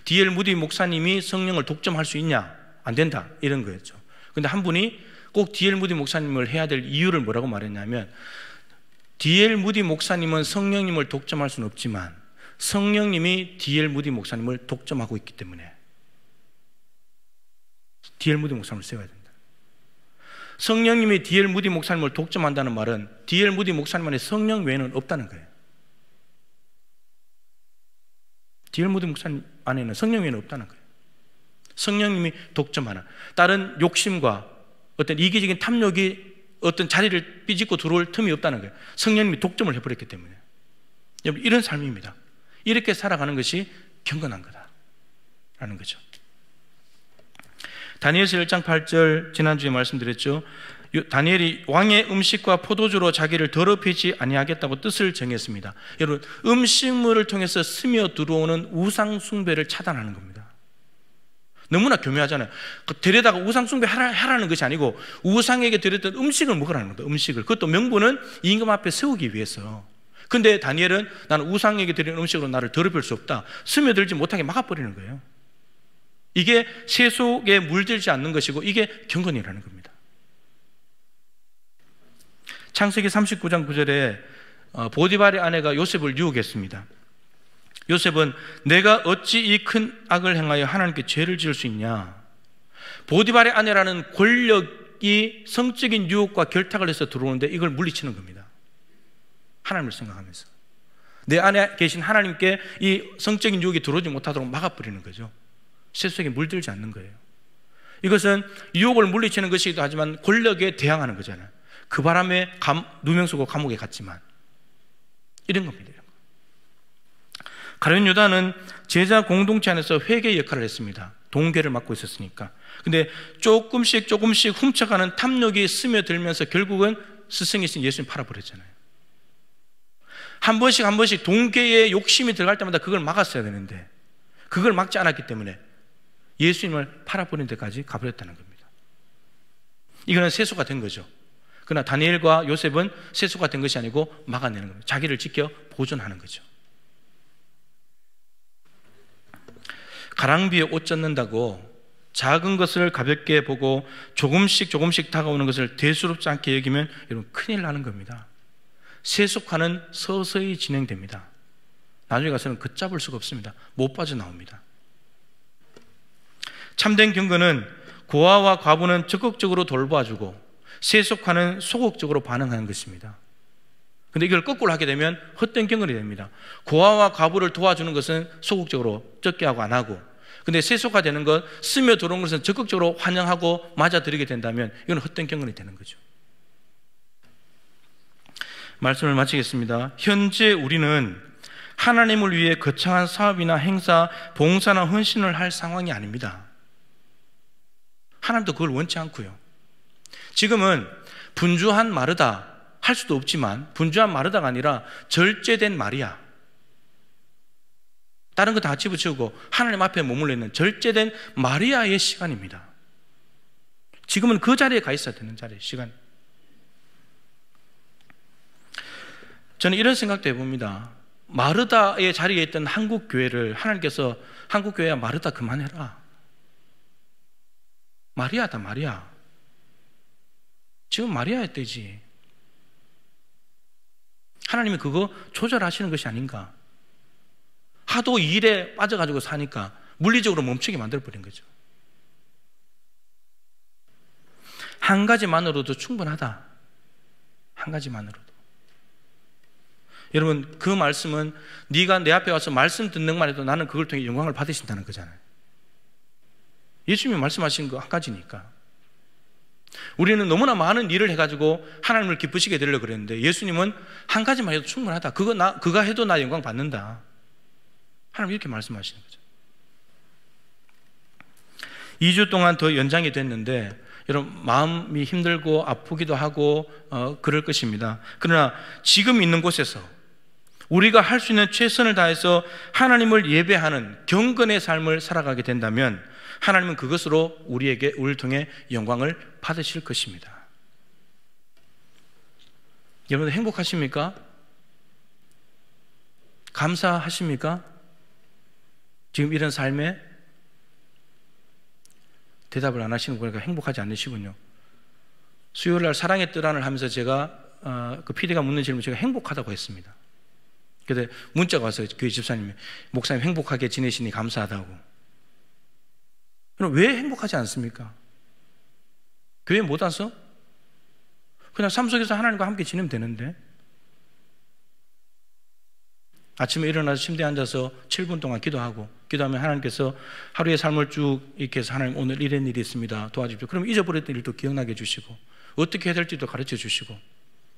D.L. 무디 목사님이 성령을 독점할 수 있냐? 안 된다, 이런 거였죠. 근데 한 분이 꼭 D.L. 무디 목사님을 해야 될 이유를 뭐라고 말했냐면, D.L. 무디 목사님은 성령님을 독점할 수는 없지만 성령님이 D.L. 무디 목사님을 독점하고 있기 때문에 D.L. 무디 목사님을 세워야 된다. 성령님이 D.L. 무디 목사님을 독점한다는 말은 D.L. 무디 목사님 안에 성령 외에는 없다는 거예요. D.L. 무디 목사님 안에는 성령 외에는 없다는 거예요. 성령님이 독점하는, 다른 욕심과 어떤 이기적인 탐욕이 어떤 자리를 삐짓고 들어올 틈이 없다는 거예요. 성령님이 독점을 해버렸기 때문에. 여러분, 이런 삶입니다. 이렇게 살아가는 것이 경건한 거다라는 거죠. 다니엘서 1장 8절 지난주에 말씀드렸죠. 다니엘이 왕의 음식과 포도주로 자기를 더럽히지 아니하겠다고 뜻을 정했습니다. 여러분, 음식물을 통해서 스며 들어오는 우상 숭배를 차단하는 겁니다. 너무나 교묘하잖아요. 데려다가 우상 숭배하라는 것이 아니고 우상에게 드렸던 음식을 먹으라는 겁니다. 음식을. 그것도 명분은 임금 앞에 세우기 위해서. 근데 다니엘은 나는 우상에게 드리는 음식으로 나를 더럽힐 수 없다, 스며들지 못하게 막아버리는 거예요. 이게 세속에 물들지 않는 것이고, 이게 경건이라는 겁니다. 창세기 39장 9절에 보디발의 아내가 요셉을 유혹했습니다. 요셉은 내가 어찌 이 큰 악을 행하여 하나님께 죄를 지을 수 있냐. 보디발의 아내라는 권력이 성적인 유혹과 결탁을 해서 들어오는데 이걸 물리치는 겁니다. 하나님을 생각하면서 내 안에 계신 하나님께 이 성적인 유혹이 들어오지 못하도록 막아버리는 거죠. 세속에 물들지 않는 거예요. 이것은 유혹을 물리치는 것이기도 하지만 권력에 대항하는 거잖아요. 그 바람에 누명 쓰고 감옥에 갔지만, 이런 겁니다. 가룟 유다는 제자 공동체 안에서 회개 역할을 했습니다. 동계를 맡고 있었으니까. 근데 조금씩 훔쳐가는 탐욕이 스며들면서 결국은 스승이신 예수님 팔아버렸잖아요. 한 번씩 동계의 욕심이 들어갈 때마다 그걸 막았어야 되는데 그걸 막지 않았기 때문에 예수님을 팔아버린 데까지 가버렸다는 겁니다. 이거는 세속화 된 거죠. 그러나 다니엘과 요셉은 세속화 된 것이 아니고 막아내는 겁니다. 자기를 지켜 보존하는 거죠. 가랑비에 옷 젖는다고 작은 것을 가볍게 보고 조금씩 다가오는 것을 대수롭지 않게 여기면 여러분 큰일 나는 겁니다. 세속화는 서서히 진행됩니다. 나중에 가서는 걷잡을 수가 없습니다. 못 빠져나옵니다. 참된 경건은 고아와 과부는 적극적으로 돌봐주고 세속화는 소극적으로 반응하는 것입니다. 그런데 이걸 거꾸로 하게 되면 헛된 경건이 됩니다. 고아와 과부를 도와주는 것은 소극적으로 적게 하고 안 하고, 근데 세속화되는 것, 스며들어온 것은 적극적으로 환영하고 맞아들이게 된다면 이건 헛된 경건이 되는 거죠. 말씀을 마치겠습니다. 현재 우리는 하나님을 위해 거창한 사업이나 행사, 봉사나 헌신을 할 상황이 아닙니다. 하나님도 그걸 원치 않고요. 지금은 분주한 마르다 할 수도 없지만, 분주한 마르다가 아니라 절제된 마리아, 다른 거 다 집어치우고 하나님 앞에 머물러 있는 절제된 마리아의 시간입니다. 지금은 그 자리에 가 있어야 되는 자리의 시간. 저는 이런 생각도 해봅니다. 마르다의 자리에 있던 한국 교회를 하나님께서 한국 교회야 마르다 그만해라. 마리아다 마리아. 지금 마리아의 때지. 하나님이 그거 조절하시는 것이 아닌가. 하도 일에 빠져가지고 사니까 물리적으로 멈추게 만들어버린 거죠. 한 가지만으로도 충분하다. 한 가지만으로도. 여러분, 그 말씀은 네가 내 앞에 와서 말씀 듣는 말 해도 나는 그걸 통해 영광을 받으신다는 거잖아요. 예수님이 말씀하신 거 한 가지니까. 우리는 너무나 많은 일을 해가지고 하나님을 기쁘시게 되려고 그랬는데 예수님은 한 가지만 해도 충분하다. 그가 해도 나 영광 받는다. 하나님 이렇게 말씀하시는 거죠. 2주 동안 더 연장이 됐는데 여러분 마음이 힘들고 아프기도 하고 그럴 것입니다. 그러나 지금 있는 곳에서 우리가 할 수 있는 최선을 다해서 하나님을 예배하는 경건의 삶을 살아가게 된다면 하나님은 그것으로 우리를 통해 영광을 받으실 것입니다. 여러분 행복하십니까? 감사하십니까? 지금 이런 삶에 대답을 안 하시는 거니까 행복하지 않으시군요. 수요일날 사랑의 뜨란을 하면서 제가 그 PD가 묻는 질문 제가 행복하다고 했습니다. 그런데 문자가 와서 교회 집사님이 목사님 행복하게 지내시니 감사하다고. 그럼 왜 행복하지 않습니까? 교회 못 와서? 그냥 삶 속에서 하나님과 함께 지내면 되는데. 아침에 일어나서 침대에 앉아서 7분 동안 기도하고 기도하면 하나님께서 하루의 삶을 쭉 이렇게 해서 하나님 오늘 이런 일이 있습니다 도와주십시오. 그럼 잊어버렸던 일도 기억나게 해주시고 어떻게 해야 될지도 가르쳐 주시고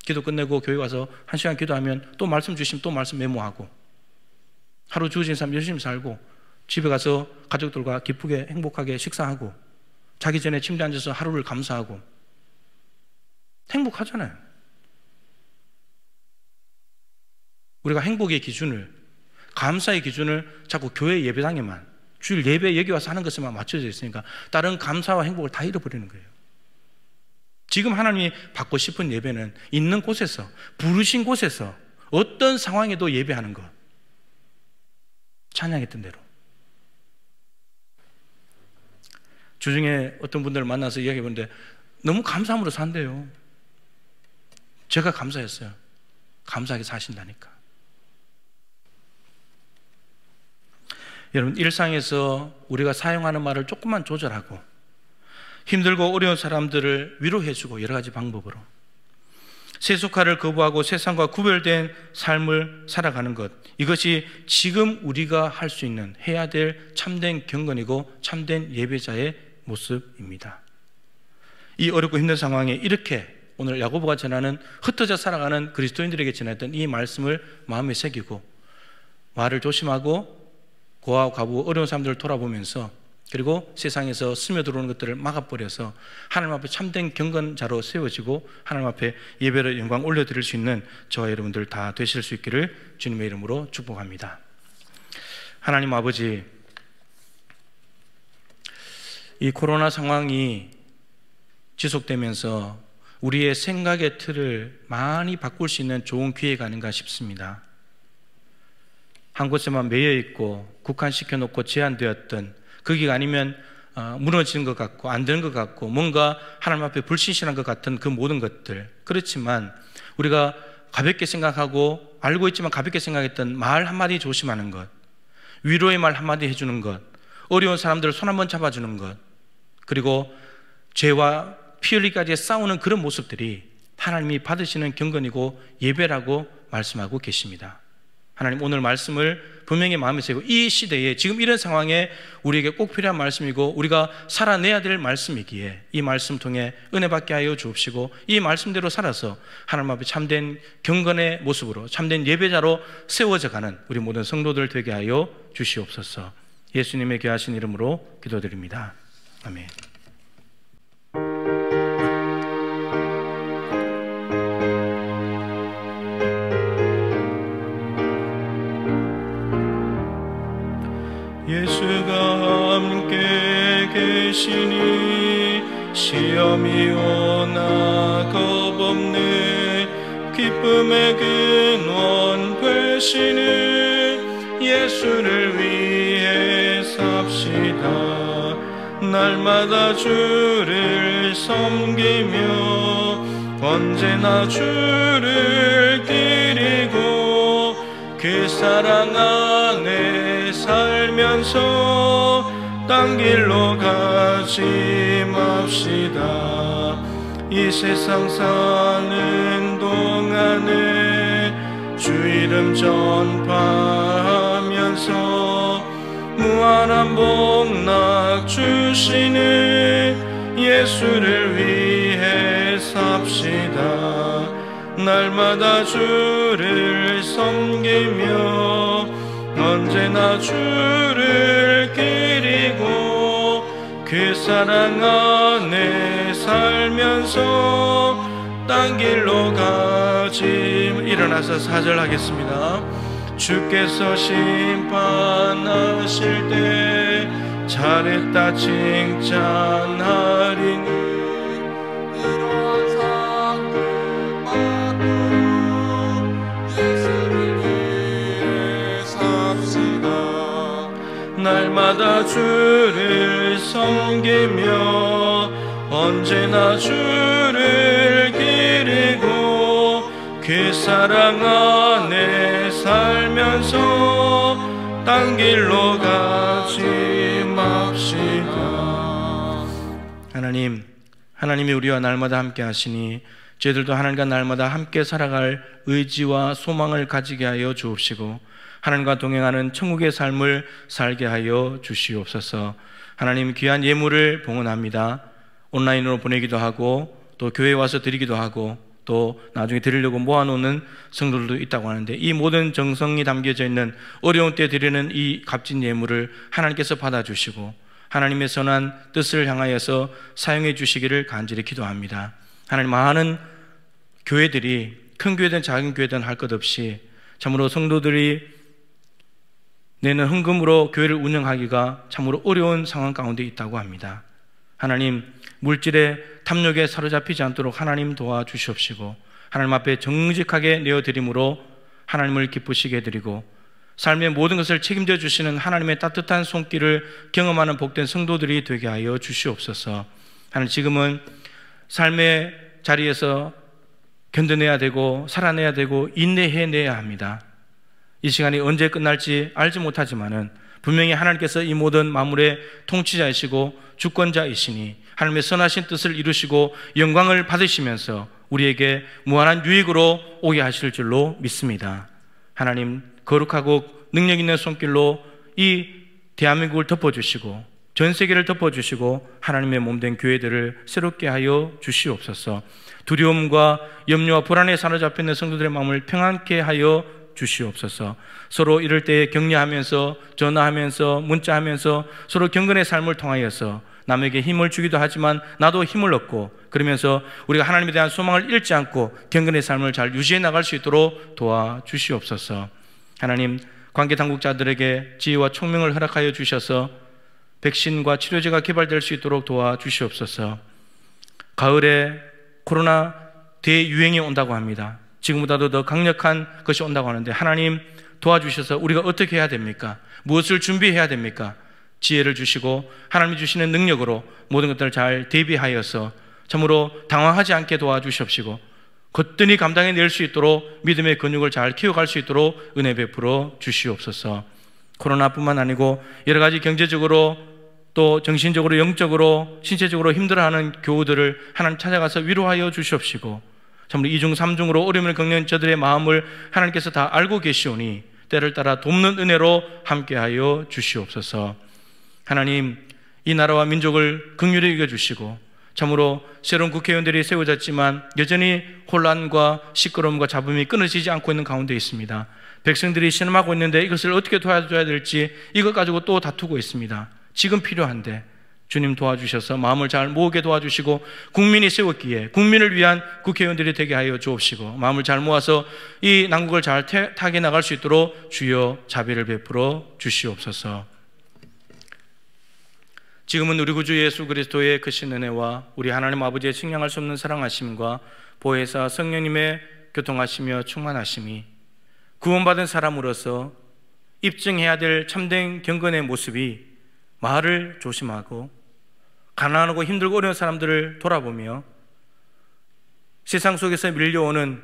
기도 끝내고 교회 와서 1시간 기도하면 또 말씀 주시면 또 말씀 메모하고 하루 주어진 삶 열심히 살고 집에 가서 가족들과 기쁘게 행복하게 식사하고 자기 전에 침대에 앉아서 하루를 감사하고 행복하잖아요. 우리가 행복의 기준을, 감사의 기준을 자꾸 교회 예배당에만, 주일 예배 여기 와서 하는 것에만 맞춰져 있으니까 다른 감사와 행복을 다 잃어버리는 거예요. 지금 하나님이 받고 싶은 예배는 있는 곳에서, 부르신 곳에서 어떤 상황에도 예배하는 것. 찬양했던 대로. 주중에 어떤 분들을 만나서 이야기해보는데 너무 감사함으로 산대요. 제가 감사했어요. 감사하게 사신다니까. 여러분 일상에서 우리가 사용하는 말을 조금만 조절하고 힘들고 어려운 사람들을 위로해주고 여러 가지 방법으로 세속화를 거부하고 세상과 구별된 삶을 살아가는 것, 이것이 지금 우리가 할 수 있는 해야 될 참된 경건이고 참된 예배자의 모습입니다. 이 어렵고 힘든 상황에 이렇게 오늘 야고보가 전하는 흩어져 살아가는 그리스도인들에게 전했던 이 말씀을 마음에 새기고 말을 조심하고 고아와 과부 어려운 사람들을 돌아보면서 그리고 세상에서 스며들어오는 것들을 막아버려서 하나님 앞에 참된 경건자로 세워지고 하나님 앞에 예배를 영광 올려드릴 수 있는 저와 여러분들 다 되실 수 있기를 주님의 이름으로 축복합니다. 하나님 아버지, 이 코로나 상황이 지속되면서 우리의 생각의 틀을 많이 바꿀 수 있는 좋은 기회가 아닌가 싶습니다. 한 곳에만 매여 있고 국한시켜놓고 제한되었던, 거기가 아니면 무너지는 것 같고 안 되는 것 같고 뭔가 하나님 앞에 불신실한 것 같은 그 모든 것들, 그렇지만 우리가 가볍게 생각하고 알고 있지만 가볍게 생각했던 말 한마디 조심하는 것, 위로의 말 한마디 해주는 것, 어려운 사람들 손 한번 잡아주는 것, 그리고 죄와 피 흘리기까지 싸우는 그런 모습들이 하나님이 받으시는 경건이고 예배라고 말씀하고 계십니다. 하나님, 오늘 말씀을 분명히 마음에 새고 이 시대에 지금 이런 상황에 우리에게 꼭 필요한 말씀이고 우리가 살아내야 될 말씀이기에 이 말씀 통해 은혜 받게 하여 주옵시고 이 말씀대로 살아서 하나님 앞에 참된 경건의 모습으로 참된 예배자로 세워져가는 우리 모든 성도들 되게 하여 주시옵소서. 예수님의 귀하신 이름으로 기도드립니다. 아멘. 예수가 함께 계시니 시험이 오나 겁없네. 기쁨의 근원 되시는 예수를 위해 삽시다. 날마다 주를 섬기며 언제나 주를 기리고 그 사랑 안에 살면서 딴 길로 가지 맙시다. 이 세상 사는 동안에 주 이름 전파하면서 무한한 복락 주시는 예수를 위해 삽시다. 날마다 주를 섬기며 언제나 주를 기리고 그 사랑 안에 살면서 딴 길로 가지. 일어나서 사절하겠습니다. 주께서 심판하실 때 잘했다 칭찬하리니 이러한 상을 받고 예수를 위해 삽시다. 날마다 주를 섬기며 언제나 주를 기리고 그 사랑 안에 살면서 딴 길로 가지 맙시다. 하나님이 우리와 날마다 함께 하시니 저희들도 하나님과 날마다 함께 살아갈 의지와 소망을 가지게 하여 주옵시고 하나님과 동행하는 천국의 삶을 살게 하여 주시옵소서. 하나님, 귀한 예물을 봉헌합니다. 온라인으로 보내기도 하고 또 교회에 와서 드리기도 하고 또 나중에 드리려고 모아놓는 성도들도 있다고 하는데 이 모든 정성이 담겨져 있는 어려운 때 드리는 이 값진 예물을 하나님께서 받아주시고 하나님의 선한 뜻을 향하여서 사용해 주시기를 간절히 기도합니다. 하나님, 많은 교회들이 큰 교회든 작은 교회든 할 것 없이 참으로 성도들이 내는 헌금으로 교회를 운영하기가 참으로 어려운 상황 가운데 있다고 합니다. 하나님, 물질의 탐욕에 사로잡히지 않도록 하나님 도와주시옵시고 하나님 앞에 정직하게 내어드림으로 하나님을 기쁘시게 해드리고 삶의 모든 것을 책임져 주시는 하나님의 따뜻한 손길을 경험하는 복된 성도들이 되게 하여 주시옵소서. 하나님, 지금은 삶의 자리에서 견뎌내야 되고 살아내야 되고 인내해내야 합니다. 이 시간이 언제 끝날지 알지 못하지만은 분명히 하나님께서 이 모든 만물의 통치자이시고 주권자이시니 하나님의 선하신 뜻을 이루시고 영광을 받으시면서 우리에게 무한한 유익으로 오게 하실 줄로 믿습니다. 하나님, 거룩하고 능력 있는 손길로 이 대한민국을 덮어주시고 전 세계를 덮어주시고 하나님의 몸된 교회들을 새롭게 하여 주시옵소서. 두려움과 염려와 불안에 사로잡혀 있는 성도들의 마음을 평안케 하여 주시옵소서. 서로 이럴 때에 격려하면서 전화하면서 문자하면서 서로 경건의 삶을 통하여서 남에게 힘을 주기도 하지만 나도 힘을 얻고 그러면서 우리가 하나님에 대한 소망을 잃지 않고 경건의 삶을 잘 유지해 나갈 수 있도록 도와주시옵소서. 하나님, 관계 당국자들에게 지혜와 총명을 허락하여 주셔서 백신과 치료제가 개발될 수 있도록 도와주시옵소서. 가을에 코로나 대유행이 온다고 합니다. 지금보다도 더 강력한 것이 온다고 하는데 하나님 도와주셔서 우리가 어떻게 해야 됩니까? 무엇을 준비해야 됩니까? 지혜를 주시고 하나님이 주시는 능력으로 모든 것들을 잘 대비하여서 참으로 당황하지 않게 도와주시옵시고 거뜬히 감당해낼 수 있도록 믿음의 근육을 잘 키워갈 수 있도록 은혜 베풀어 주시옵소서. 코로나뿐만 아니고 여러 가지 경제적으로 또 정신적으로 영적으로 신체적으로 힘들어하는 교우들을 하나님 찾아가서 위로하여 주시옵시고 참으로 2중 3중으로 어려움을 겪는 저들의 마음을 하나님께서 다 알고 계시오니 때를 따라 돕는 은혜로 함께하여 주시옵소서. 하나님, 이 나라와 민족을 긍휼히 여겨주시고 참으로 새로운 국회의원들이 세워졌지만 여전히 혼란과 시끄러움과 잡음이 끊어지지 않고 있는 가운데 있습니다. 백성들이 신음하고 있는데 이것을 어떻게 도와줘야 될지 이것 가지고 또 다투고 있습니다. 지금 필요한데 주님 도와주셔서 마음을 잘 모으게 도와주시고 국민이 세웠기에 국민을 위한 국회의원들이 되게 하여 주옵시고 마음을 잘 모아서 이 난국을 잘 타게 나갈 수 있도록 주여 자비를 베풀어 주시옵소서. 지금은 우리 구주 예수 그리스도의 크신 은혜와 우리 하나님 아버지의 측량할 수 없는 사랑하심과 보혜사 성령님의 교통하시며 충만하심이 구원받은 사람으로서 입증해야 될 참된 경건의 모습이 마을을 조심하고 가난하고 힘들고 어려운 사람들을 돌아보며 세상 속에서 밀려오는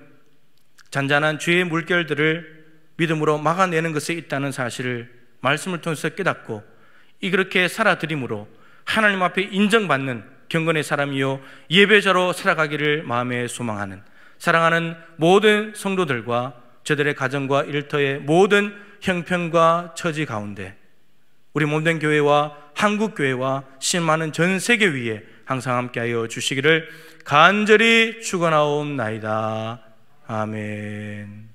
잔잔한 죄의 물결들을 믿음으로 막아내는 것에 있다는 사실을 말씀을 통해서 깨닫고 이렇게 살아드림으로 하나님 앞에 인정받는 경건의 사람이요 예배자로 살아가기를 마음에 소망하는 사랑하는 모든 성도들과 저들의 가정과 일터의 모든 형편과 처지 가운데 우리 몸된 교회와 한국교회와 신많은 전 세계 위에 항상 함께하여 주시기를 간절히 축원하옵나이다. 아멘.